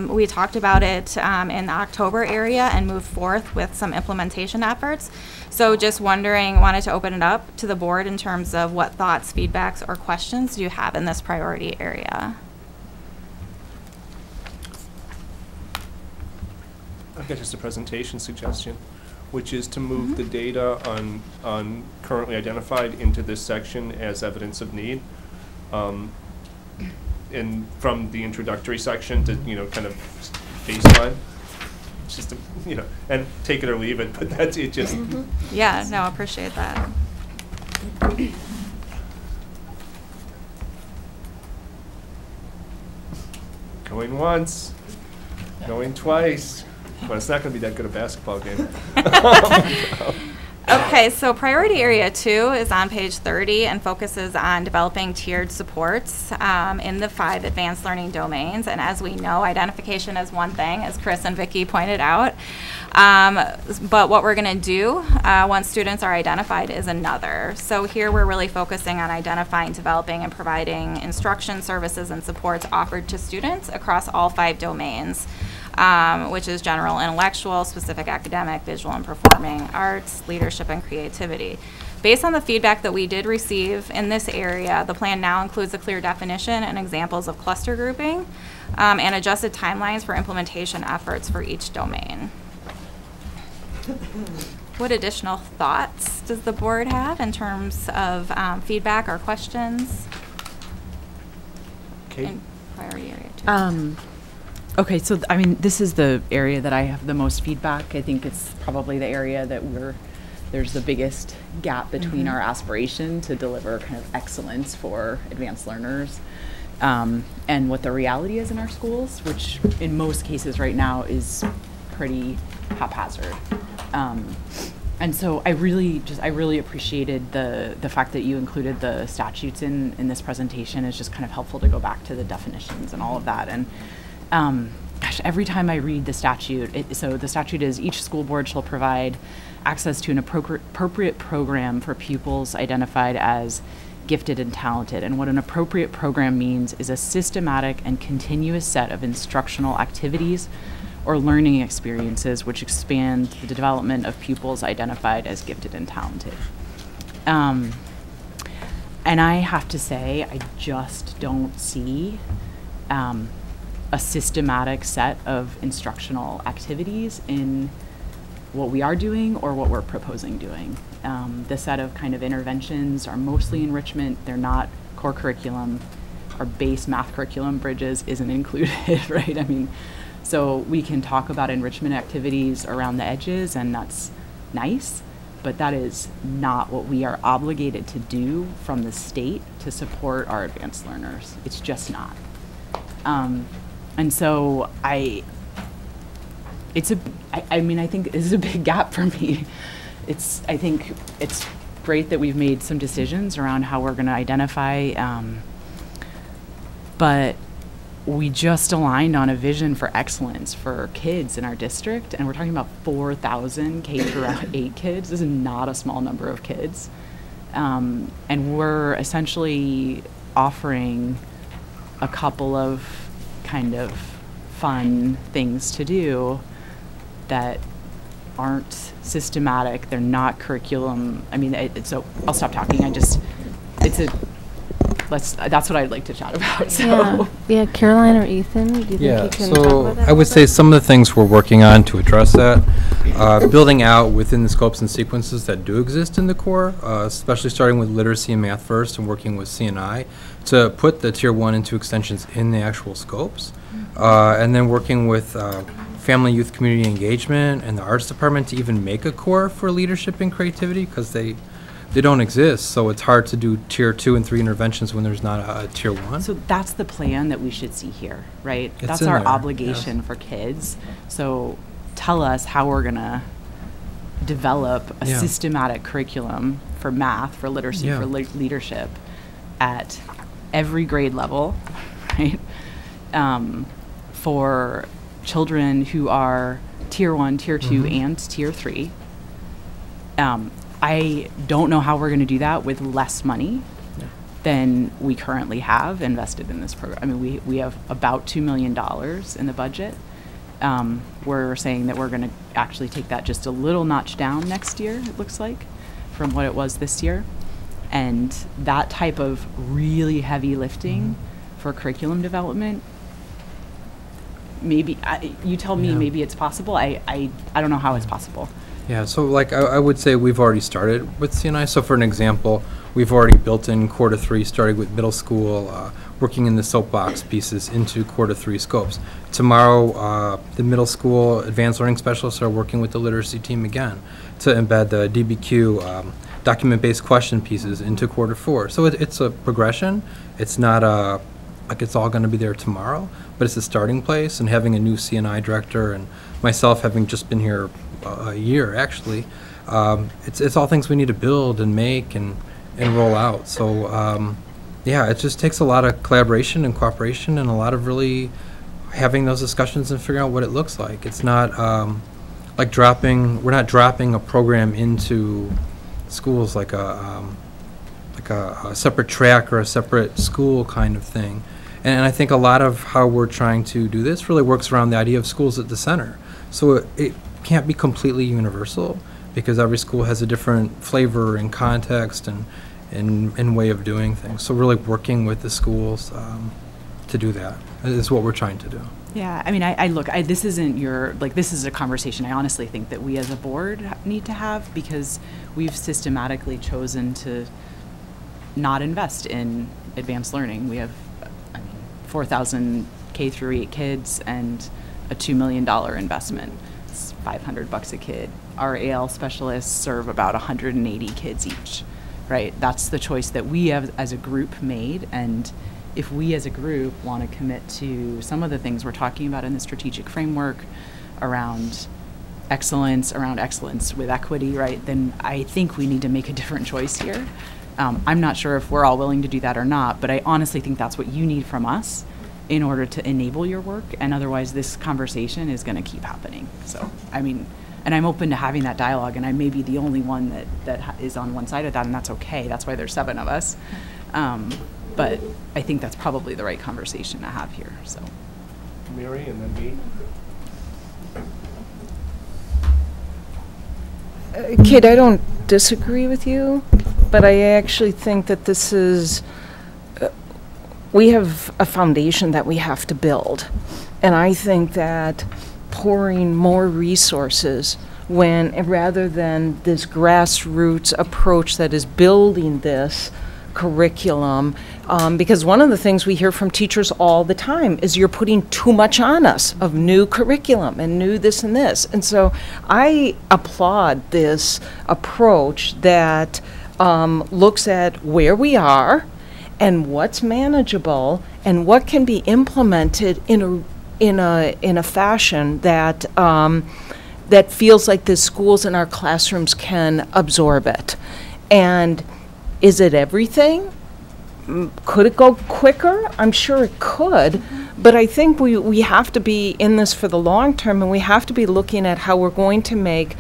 We talked about it in the October area and moved forth with some implementation efforts. So just wondering, wanted to open it up to the board in terms of what thoughts, feedbacks, or questions do you have in this priority area? I've got just a presentation suggestion, which is to move the data on currently identified into this section as evidence of need. And from the introductory section to, kind of baseline. It's just, and take it or leave it, but that's it just. Yeah, no, I appreciate that. Going once, going twice. Well, it's not going to be that good a basketball game. Okay, so priority area 2 is on page 30 and focuses on developing tiered supports in the 5 advanced learning domains. And as we know, identification is one thing, as Chris and Vicki pointed out. But what we're going to do once students are identified is another. So here we're really focusing on identifying, developing, and providing instruction, services, and supports offered to students across all 5 domains. Which is general intellectual, specific academic, visual and performing arts, leadership, and creativity. Based on the feedback that we did receive in this area, the plan now includes a clear definition and examples of cluster grouping and adjusted timelines for implementation efforts for each domain. What additional thoughts does the board have in terms of feedback or questions? In priority area 2. Okay, so I mean, this is the area that I have the most feedback. I think it's probably the area that there's the biggest gap between our aspiration to deliver kind of excellence for advanced learners and what the reality is in our schools, which in most cases right now is pretty haphazard. And so I really appreciated the fact that you included the statutes in this presentation. It's just kind of helpful to go back to the definitions and all of that. And gosh, every time I read the statute, so the statute is each school board shall provide access to an appropriate program for pupils identified as gifted and talented. And what an appropriate program means is a systematic and continuous set of instructional activities or learning experiences which expand the development of pupils identified as gifted and talented. And I have to say, I just don't see a systematic set of instructional activities in what we are doing or what we're proposing doing. The set of kind of interventions are mostly enrichment. They're not core curriculum. Our base math curriculum, Bridges, isn't included, right? I mean, so we can talk about enrichment activities around the edges, and that's nice, but that is not what we are obligated to do from the state to support our advanced learners. It's just not. And so I think this is a big gap for me. I think it's great that we've made some decisions around how we're going to identify, but we just aligned on a vision for excellence for kids in our district, and we're talking about 4,000 K-8 kids. This is not a small number of kids. And we're essentially offering a couple of kind of fun things to do that aren't systematic. They're not curriculum. I mean, so I'll stop talking. that's what I'd like to chat about. So. Yeah, Caroline or Ethan, do you think you can talk so about that? I would say some of the things we're working on to address that, building out within the scopes and sequences that do exist in the core, especially starting with literacy and math first and working with CNI to put the tier 1 and 2 extensions in the actual scopes, and then working with family, youth, community engagement and the arts department to even make a core for leadership and creativity, because they don't exist, so it's hard to do tier 2 and 3 interventions when there's not a tier 1. So that's the plan that we should see here, right? It's That's in our there, obligation yes. for kids. So tell us how we're gonna develop a Yeah. systematic curriculum for math, for literacy, Yeah. for leadership at every grade level, right? For children who are tier 1, tier 2, and tier 3. I don't know how we're going to do that with less money than we currently have invested in this program. I mean, we have about $2 million in the budget. We're saying that we're going to actually take that just a little notch down next year, it looks like, from what it was this year. And that type of really heavy lifting for curriculum development, maybe, you tell me, maybe it's possible. I don't know how it's possible. Yeah, so like I would say we've already started with CNI. So for an example, we've already built in quarter 3, starting with middle school, working in the soapbox pieces into quarter 3 scopes. Tomorrow, the middle school advanced learning specialists are working with the literacy team again to embed the DBQ document-based question pieces into quarter 4. So it's a progression. It's not like it's all going to be there tomorrow, but it's a starting place. And having a new CNI director and myself having just been here a year actually, it's all things we need to build and make and roll out. So yeah, it just takes a lot of collaboration and cooperation and a lot of really having those discussions and figuring out what it looks like. It's not like we're not dropping a program into schools like a separate track or a separate school kind of thing. And I think a lot of how we're trying to do this really works around the idea of schools at the center. So it can't be completely universal because every school has a different flavor and context and way of doing things. So really working with the schools to do that is what we're trying to do. Yeah, I mean, this isn't this is a conversation I honestly think that we as a board need to have, because we've systematically chosen to not invest in advanced learning. We have 4,000 K through 8 kids and a $2 million investment. It's $500 a kid. Our AL specialists serve about 180 kids each, right? That's the choice that we have as a group made, and if we as a group want to commit to some of the things we're talking about in the strategic framework around excellence with equity, right, then I think we need to make a different choice here. I'm not sure if we're all willing to do that or not, but I honestly think that's what you need from us in order to enable your work, and otherwise this conversation is going to keep happening. So, I mean, and I'm open to having that dialogue, and I may be the only one that is on one side of that, and that's okay. That's why there's 7 of us. But I think that's probably the right conversation to have here, so. Mary and then me. Kate, I don't disagree with you, but I actually think that this is, we have a foundation that we have to build. And I think that pouring more resources rather than this grassroots approach that is building this curriculum, because one of the things we hear from teachers all the time is you're putting too much on us of new curriculum and new this and this. And so I applaud this approach that looks at where we are and what's manageable and what can be implemented in a fashion that that feels like the schools and our classrooms can absorb it. And is it everything? Could it go quicker? I'm sure it could, but I think we have to be in this for the long term, and we have to be looking at how we're going to make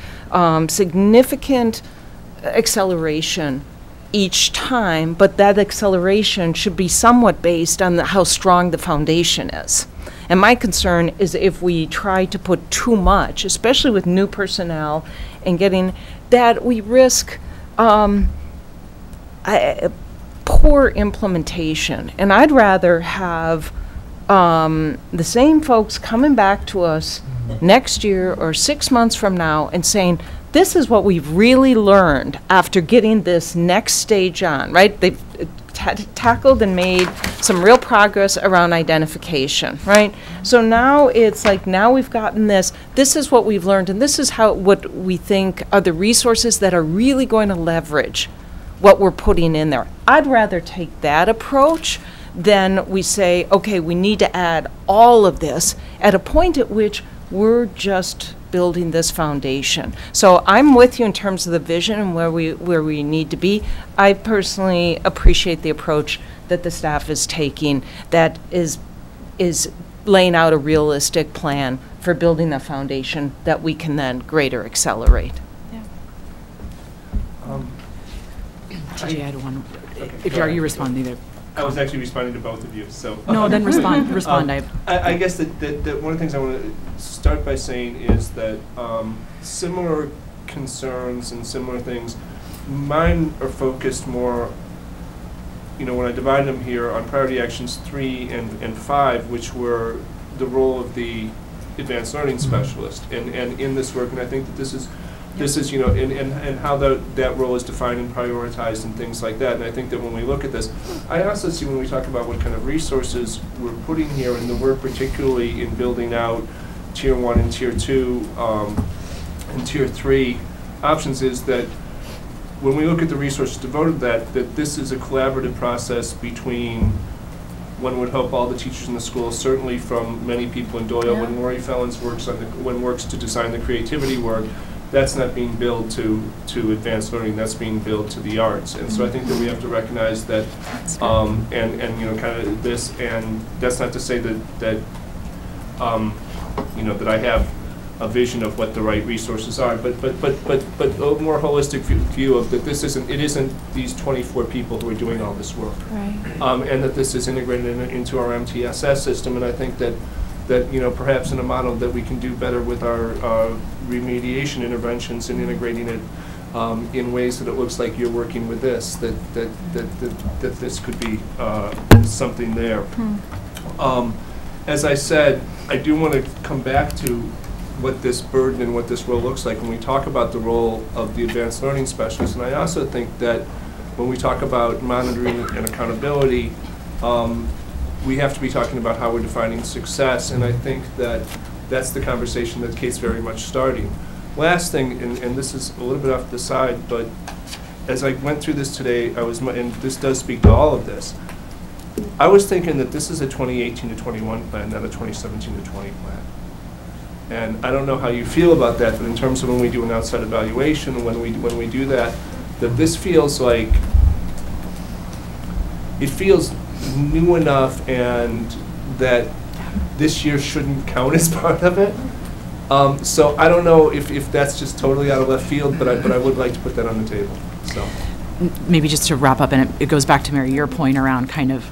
significant acceleration each time, but that acceleration should be somewhat based on how strong the foundation is. And my concern is if we try to put too much, especially with new personnel, and getting that, we risk poor implementation. And I'd rather have the same folks coming back to us next year or 6 months from now and saying, this is what we've really learned after getting this next stage on, right? They've tackled and made some real progress around identification, right? So now it's like, now we've gotten this is what we've learned, and this is what we think are the resources that are really going to leverage what we're putting in there. I'd rather take that approach than we say, okay, we need to add all of this at a point at which we're just building this foundation. So I'm with you in terms of the vision and where we need to be. I personally appreciate the approach that the staff is taking that is laying out a realistic plan for building the foundation that we can then greater accelerate. Did you add one? Are you responding there? I was actually responding to both of you, so. No, then respond. I guess that one of the things I want to start by saying is that similar concerns and similar things, mine are focused more, when I divided them here on priority actions 3 and 5, which were the role of the advanced learning specialist. And in this work, and I think that this is and how that role is defined and prioritized and things like that. And I think that when we look at this, I also see when we talk about what kind of resources we're putting here and the work particularly in building out Tier 1 and Tier 2 and Tier 3 options is that when we look at the resources devoted to that this is a collaborative process between, one would hope, all the teachers in the school, certainly from many people in Doyle. Yeah. When Lori Fellens works to design the creativity work, that's not being billed to advanced learning, that's being billed to the arts. And so I think that we have to recognize that, and kind of this, and that's not to say that that I have a vision of what the right resources are, but a more holistic view of that it isn't these 24 people who are doing all this work. Right. And that this is integrated into our MTSS system, and I think that perhaps in a model that we can do better with our remediation interventions and integrating it in ways that it looks like you're working with this, that this could be something there. As I said, I do want to come back to what this burden and what this role looks like when we talk about the role of the advanced learning specialist. And I also think that when we talk about monitoring and accountability, we have to be talking about how we're defining success, and I think that that's the conversation that Kate's very much starting. Last thing, and this is a little bit off the side, but as I went through this today, and this does speak to all of this, I was thinking that this is a 2018 to 21 plan, not a 2017 to 20 plan. And I don't know how you feel about that, but in terms of when we do an outside evaluation, when we do that this feels like, it feels new enough and that this year shouldn't count as part of it. So I don't know if that's just totally out of left field, but I would like to put that on the table. So maybe just to wrap up, and it goes back to Mary, your point around kind of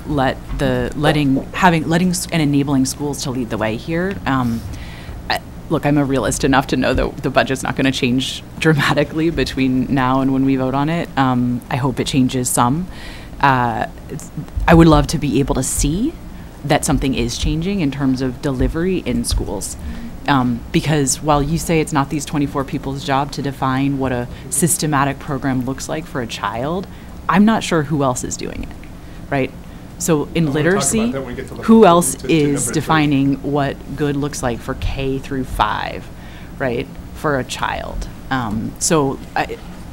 letting and enabling schools to lead the way here. Look, I'm a realist enough to know that the budget's not going to change dramatically between now and when we vote on it. I hope it changes some. I would love to be able to see that something is changing in terms of delivery in schools. Because while you say it's not these 24 people's job to define what a systematic program looks like for a child, I'm not sure who else is doing it, right? So in literacy, who else is defining what good looks like for K through 5, right, for a child? So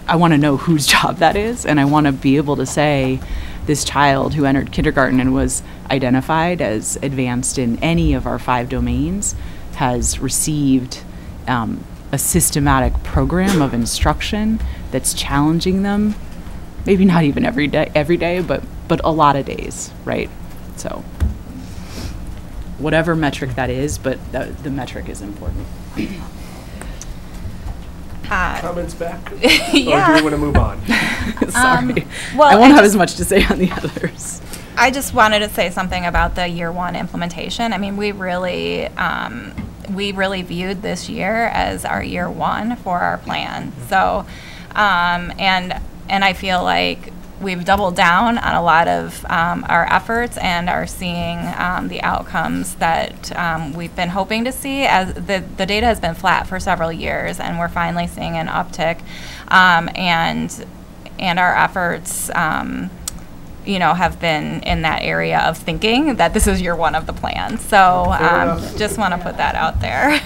I want to know whose job that is, and I want to be able to say this child who entered kindergarten and was identified as advanced in any of our 5 domains has received a systematic program of instruction that's challenging them, maybe not even every day, but a lot of days, right? So whatever metric that is, but the metric is important. Comments back? Yeah. Or do we want to move on? Sorry. Well, I won't have as much to say on the others. I just wanted to say something about the year 1 implementation. I mean, we really viewed this year as our year 1 for our plan. So, and I feel like we've doubled down on a lot of our efforts and are seeing the outcomes that we've been hoping to see. As the data has been flat for several years, and we're finally seeing an uptick, and our efforts, you know, have been in that area of thinking that this is year one of the plan. So just want to put that out there.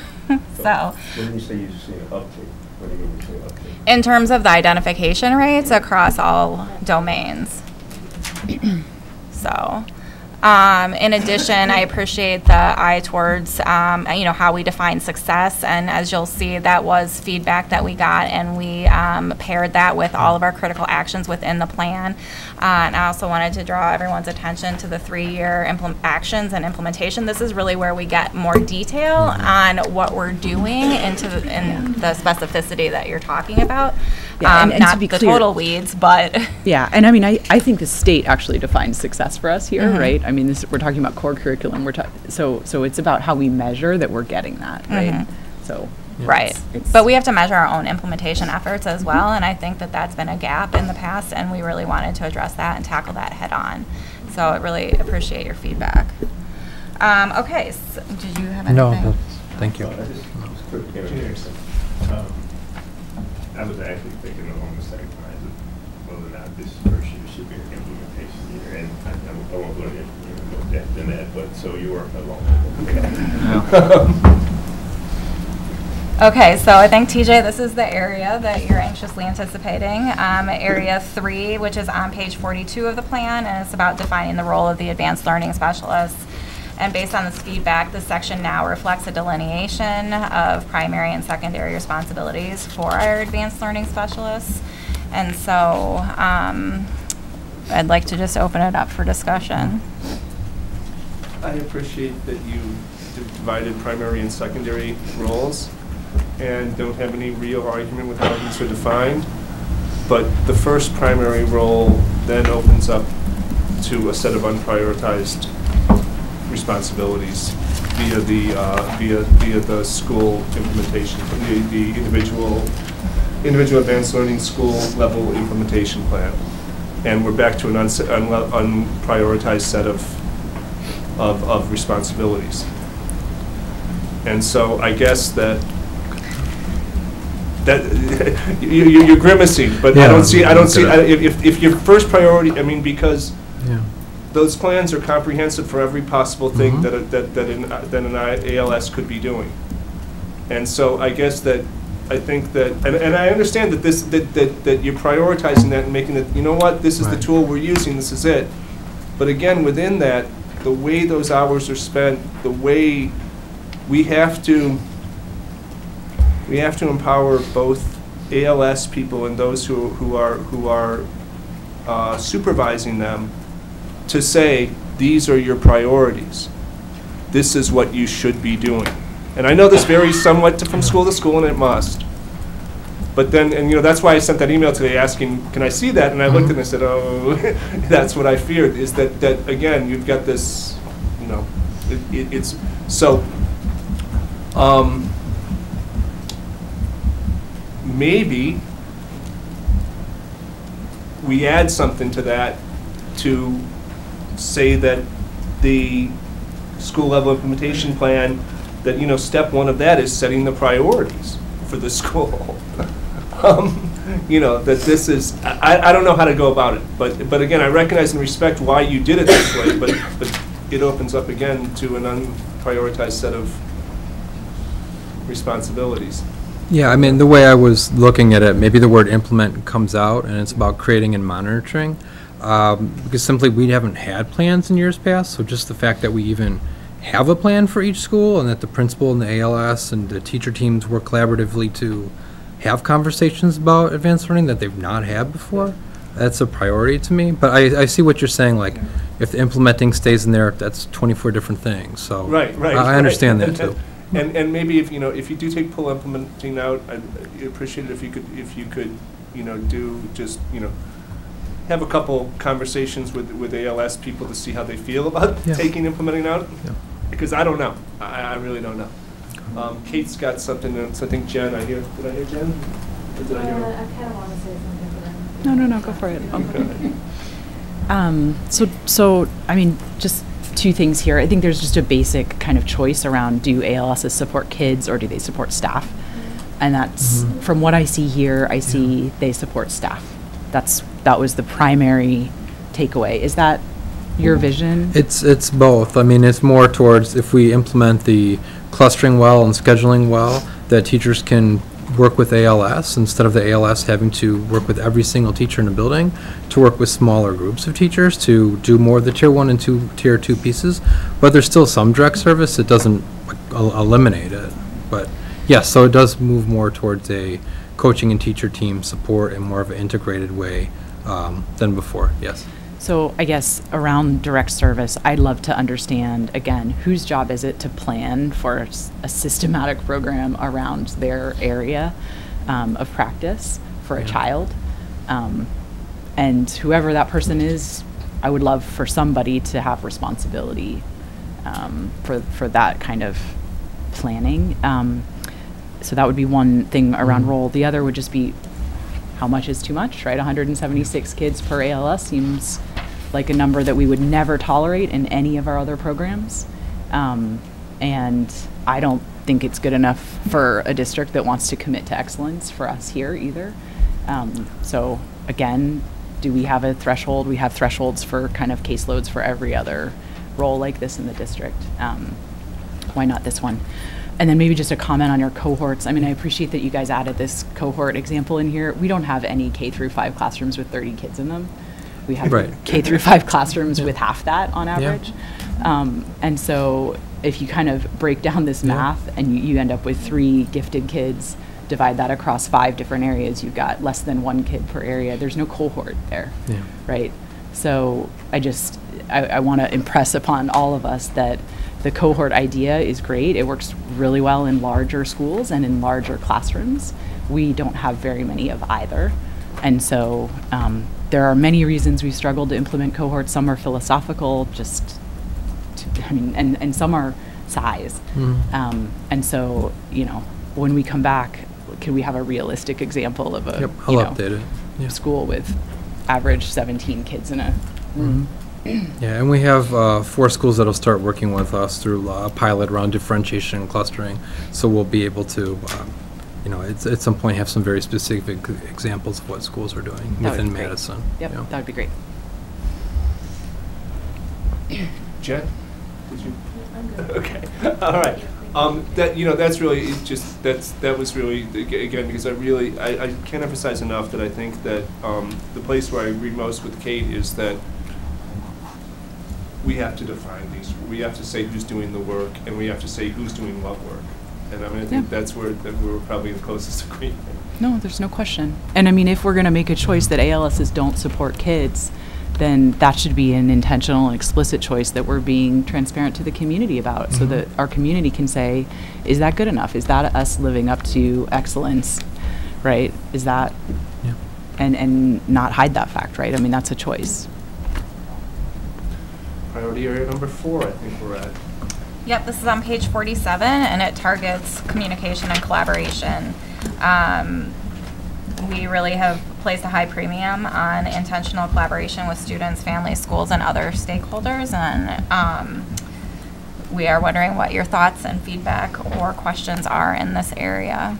So when you say you see an uptick, what do you mean you see an uptick? in terms of the identification rates across all domains. So, in addition, I appreciate the eye towards, you know, how we define success. And as you'll see, that was feedback that we got, and we paired that with all of our critical actions within the plan. And I also wanted to draw everyone's attention to the 3-year actions and implementation. This is really where we get more detail on what we're doing in the specificity that you're talking about. Yeah, and not to be the clear, total weeds, but yeah, and I mean, I think the state actually defines success for us here, Mhm. right? I mean, we're talking about core curriculum. So it's about how we measure that we're getting that, right? Mhm. So right. But we have to measure our own implementation efforts as well, and I think that that's been a gap in the past, and we really wanted to address that and tackle that head on. So I really appreciate your feedback. Okay, so did you have anything? No, thank you. I was actually thinking along the same lines of whether or not this first year should be an implementation year, and I won't go into more depth than that, but so you weren't alone. Okay, so I think, TJ, this is the area that you're anxiously anticipating. Area 3, which is on page 42 of the plan, and it's about defining the role of the advanced learning specialists. And based on this feedback, this section now reflects a delineation of primary and secondary responsibilities for our advanced learning specialists. And so I'd like to just open it up for discussion. I appreciate that you divided primary and secondary roles and don't have any real argument with how these are defined. But the first primary role then opens up to a set of unprioritized responsibilities via the school implementation, the individual advanced learning school level implementation plan, and we're back to an unprioritized set of responsibilities. And so I guess that you're grimacing, but Yeah, I don't see if your first priority, I mean, because those plans are comprehensive for every possible thing that an ALS could be doing. And so I guess that I think that, and I understand that that you're prioritizing that and making it, you know what, this is the tool we're using, this is it. But again, within that, the way those hours are spent, the way we have to empower both ALS people and those who are supervising them to say, these are your priorities. This is what you should be doing. And I know this varies somewhat from school to school, and it must. But then, and you know, that's why I sent that email today asking, can I see that? And I looked and I said, oh, that's what I feared, is that again, you've got this, you know, it's, so, maybe we add something to that to say that the school level implementation plan, that, you know, step one of that is setting the priorities for the school. You know, that this is, I don't know how to go about it, but again, I recognize and respect why you did it this way, but it opens up again to an unprioritized set of responsibilities. Yeah, I mean, the way I was looking at it, maybe the word implement comes out, and it's about creating and monitoring. Because simply we haven't had plans in years past, so just the fact that we even have a plan for each school and that the principal and the ALS and the teacher teams work collaboratively to have conversations about advanced learning that they've not had before, that's a priority to me. But I see what you're saying, like, if the implementing stays in there, that's 24 different things, so. Right. I understand that too. And maybe if, you know, if you do take pull implementing out, I'd appreciate it if you could, you know, do just, you know, have a couple conversations with ALS people to see how they feel about taking implementing out, because I don't know. I really don't know. Kate's got something, so I think Jen, did I hear Jen? Or did I hear? I kind of want to say something, but No, go for it. So, I mean, just two things here. I think there's just a basic kind of choice around, do ALSs support kids or do they support staff? And that's, from what I see here, I see they support staff. That was the primary takeaway. Is that your vision? It's both. I mean, it's more towards if we implement the clustering well and scheduling well, that teachers can work with ALS instead of the ALS having to work with every single teacher in the building, to work with smaller groups of teachers to do more of the tier 1 and tier 2 pieces. But there's still some direct service. It doesn't eliminate it. But yes, so it does move more towards a coaching and teacher team support in more of an integrated way than before, yes. So I guess around direct service, I'd love to understand, again, whose job is it to plan for a systematic program around their area of practice for a child? And whoever that person is, I would love for somebody to have responsibility for that kind of planning. So that would be one thing around role. The other would just be, how much is too much, right? 176 kids per ALS seems like a number that we would never tolerate in any of our other programs. And I don't think it's good enough for a district that wants to commit to excellence for us here either. So again, do we have a threshold? We have thresholds for kind of caseloads for every other role like this in the district. Why not this one? And then maybe just a comment on your cohorts. I mean, I appreciate that you guys added this cohort example in here. We don't have any K through 5 classrooms with 30 kids in them. We have K through 5 classrooms with half that on average. And so if you kind of break down this math and you end up with 3 gifted kids, divide that across 5 different areas, you've got less than 1 kid per area. There's no cohort there, right? So I want to impress upon all of us that the cohort idea is great. It works really well in larger schools and in larger classrooms. We don't have very many of either. And so there are many reasons we've struggled to implement cohorts. Some are philosophical, and some are size. And so, when we come back, can we have a realistic example of a update it. School with average 17 kids in a room? Yeah, and we have 4 schools that'll start working with us through a pilot around differentiation and clustering. So we'll be able to, at some point have some very specific examples of what schools are doing within Madison. Yep, that would be great. Jen, did you? Okay, all right. That's really that was really, again, because I can't emphasize enough that I think that the place where I agree most with Kate is that we have to define these. We have to say who's doing the work, and we have to say who's doing what work. And I think that's where we're probably the closest agreement. No, there's no question. And I mean, if we're going to make a choice that ALSs don't support kids, then that should be an intentional and explicit choice that we're being transparent to the community about, so that our community can say, is that good enough? Is that us living up to excellence, right? Is that, and not hide that fact, right? I mean, that's a choice. Priority area number 4, I think we're at. Yep, this is on page 47, and it targets communication and collaboration. We really have placed a high premium on intentional collaboration with students, families, schools, and other stakeholders, and we are wondering what your thoughts and feedback or questions are in this area.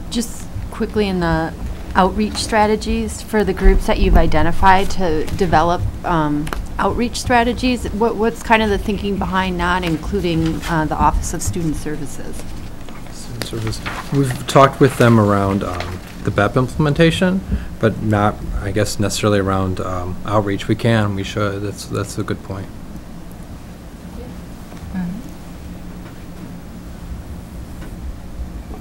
Just quickly, in the outreach strategies for the groups that you've identified to develop outreach strategies, what's kind of the thinking behind not including the Office of Student Services? We've talked with them around the BEP implementation, but not, I guess, necessarily around outreach. We can, we should. That's a good point.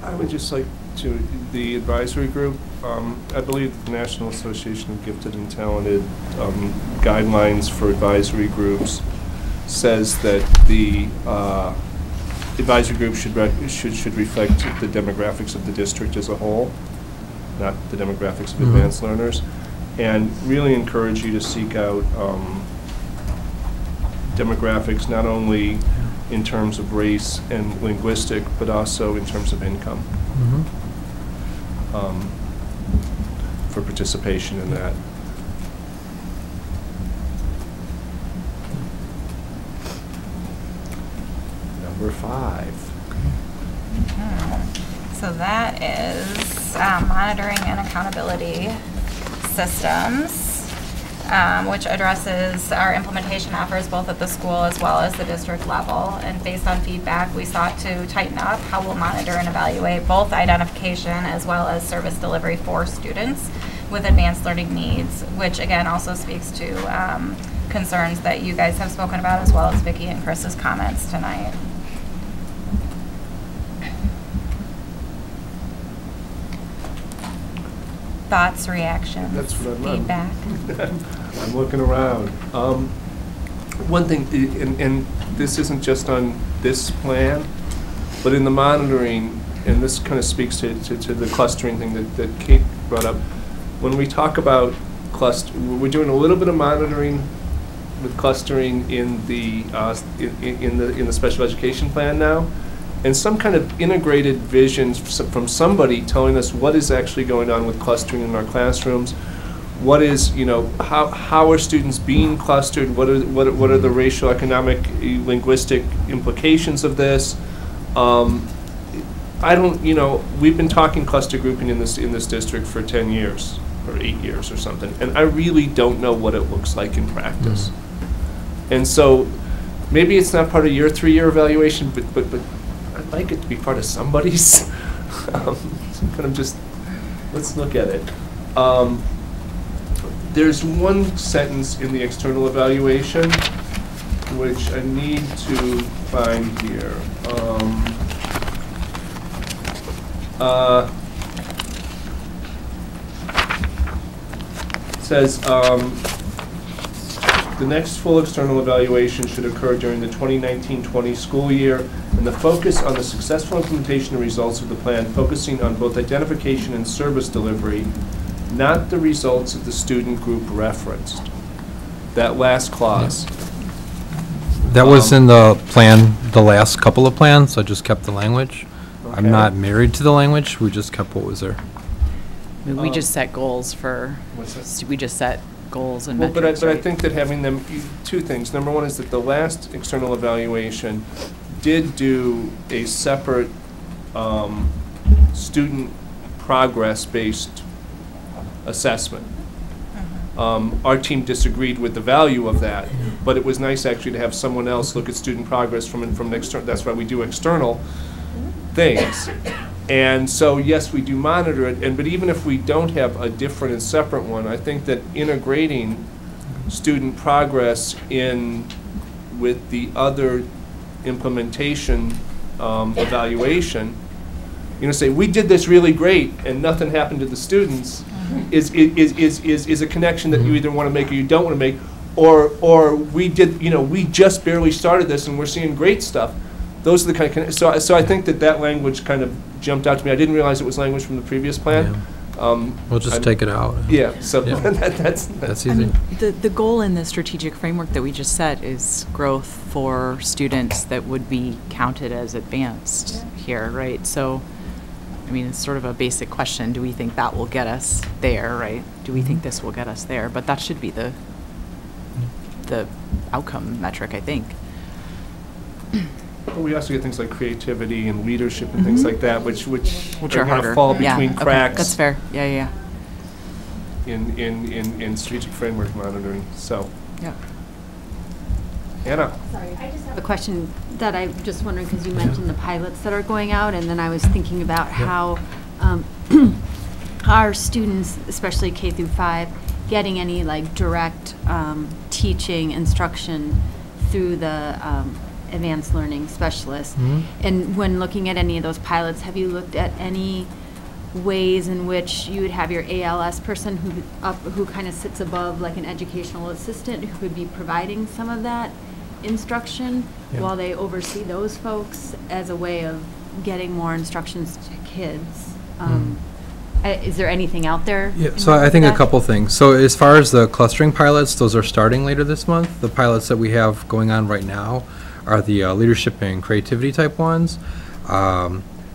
I would just like to, the advisory group, I believe the National Association of Gifted and Talented guidelines for advisory groups says that the advisory group should reflect the demographics of the district as a whole, not the demographics of advanced learners, and really encourage you to seek out demographics not only in terms of race and linguistic, but also in terms of income. For participation in that. Number 5. So that is monitoring and accountability systems, which addresses our implementation efforts both at the school as well as the district level. And based on feedback, we sought to tighten up how we'll monitor and evaluate both identification as well as service delivery for students with advanced learning needs, which again also speaks to concerns that you guys have spoken about as well as Vicki and Chris's comments tonight. Thoughts, reactions, That's what I'm feedback? I'm looking around. One thing, and this isn't just on this plan, but in the monitoring, and this kind of speaks to the clustering thing that Kate brought up. When we talk about we're doing a little bit of monitoring with clustering in the special education plan now, and some kind of integrated vision from somebody telling us what is actually going on with clustering in our classrooms. What is, how are students being clustered? What are the racial, economic, linguistic implications of this? We've been talking cluster grouping in this district for 10 years or 8 years or something, and I really don't know what it looks like in practice. And so maybe it's not part of your 3-year evaluation, but I'd like it to be part of somebody's. Let's look at it. There's one sentence in the external evaluation which I need to find here. It says, the next full external evaluation should occur during the 2019-20 school year, and the focus on the successful implementation and results of the plan, focusing on both identification and service delivery, not the results of the student group referenced. That last clause. That was in the plan, the last couple of plans, I just kept the language. Okay. I'm not married to the language, we just kept what was there. We just set goals for, we just set goals and metrics, But I right? think that having them, two things. Number one is that the last external evaluation did do a separate student progress-based assessment. Our team disagreed with the value of that, but it was nice actually to have someone else look at student progress from an external. That's why we do external things. And so, yes, we do monitor it, but even if we don't have a different and separate one, I think that integrating student progress in with the other implementation evaluation, say we did this really great and nothing happened to the students, is a connection that you either want to make or you don't want to make, or we did, we just barely started this and we're seeing great stuff. Those are the kind of so I think that language kind of jumped out to me. I didn't realize it was language from the previous plan. We'll just take it out. Yeah, so that's easy. I mean, the goal in the strategic framework that we just set is growth for students that would be counted as advanced here, right? So, I mean, it's sort of a basic question. Do we think that will get us there, right? Do we think this will get us there? But that should be the outcome metric, I think. But we also get things like creativity and leadership and things like that, which are harder. Fall between Okay, cracks. that's fair. Yeah. In strategic framework monitoring. So. Yeah. Anna. Sorry, I just have a question that I'm just wondering, because you mentioned the pilots that are going out, and then I was thinking about how our students, especially K through 5, getting any direct teaching instruction through the advanced learning specialist. And when looking at any of those pilots, have you looked at any ways in which you would have your ALS person who kind of sits above like an educational assistant who could be providing some of that instruction while they oversee those folks as a way of getting more instructions to kids? Is there anything out there? Yeah, so I think a couple things. So as far as the clustering pilots, those are starting later this month. The pilots that we have going on right now are the leadership and creativity type ones.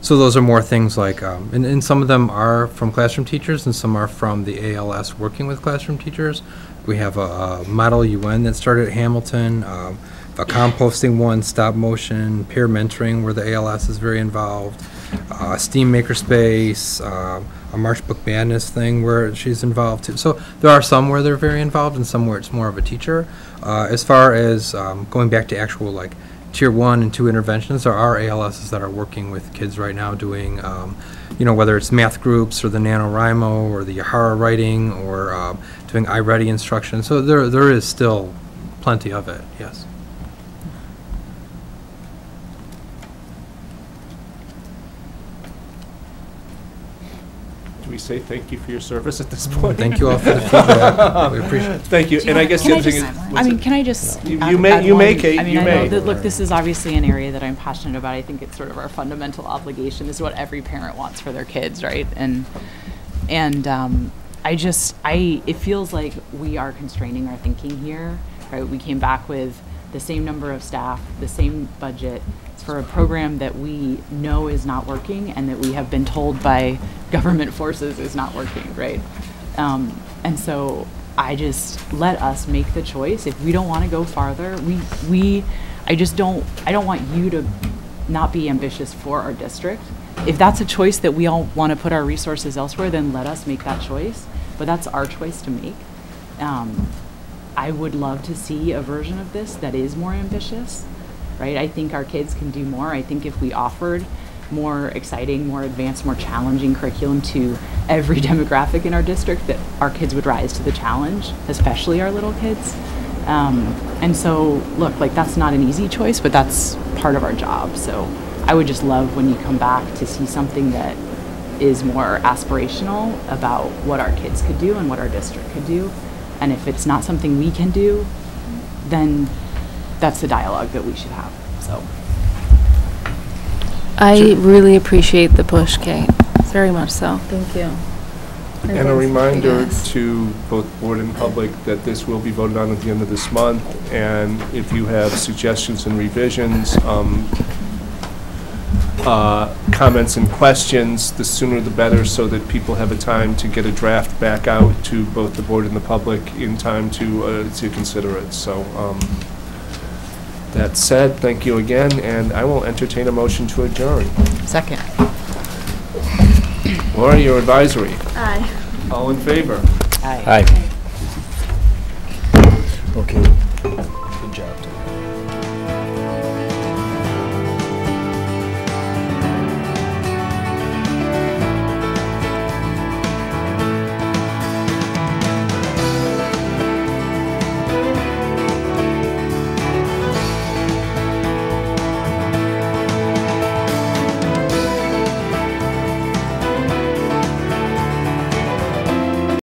So those are more things like, and some of them are from classroom teachers and some are from the ALS working with classroom teachers. We have a Model UN that started at Hamilton, a composting one, stop motion, peer mentoring where the ALS is very involved, STEAM Makerspace, a March Book Madness thing where she's involved too. So there are some where they're very involved and some where it's more of a teacher. As far as going back to actual like Tier 1 and 2 interventions, there are ALSs that are working with kids right now doing, you know, whether it's math groups or the NaNoWriMo or the Yahara writing or doing iReady instruction. So there is still plenty of it, yes. We say thank you for your service at this point. Thank you all for the feedback. We appreciate it. Thank you. And I guess the other thing is, I mean, can I just? You add may, one? Kate, I mean, you I may. know that, look, this is obviously an area that I'm passionate about. I think it's sort of our fundamental obligation. This is what every parent wants for their kids, right? And it feels like we are constraining our thinking here, right? We came back with the same number of staff, the same budget. It's for a program that we know is not working and that we have been told by government forces is not working, right? And so I just let us make the choice. If we don't want to go farther, I don't want you to not be ambitious for our district. If that's a choice that we all want to put our resources elsewhere, then let us make that choice. But that's our choice to make. I would love to see a version of this that is more ambitious, right? I think our kids can do more. I think if we offered more exciting, more advanced, more challenging curriculum to every demographic in our district, that our kids would rise to the challenge, especially our little kids. And so, look, like that's not an easy choice, but that's part of our job. So I would just love when you come back to see something that is more aspirational about what our kids could do and what our district could do. And if it's not something we can do, then that's the dialogue that we should have, so. I really appreciate the push, Kate. Very much so. Thank you. And a reminder to both board and public that this will be voted on at the end of this month. And if you have suggestions and revisions, comments and questions, the sooner the better, so that people have a time to get a draft back out to both the board and the public in time to consider it. So that said, thank you again, and I will entertain a motion to adjourn. Second. Laura, your advisory. Aye. All in favor? Aye. Aye. Okay.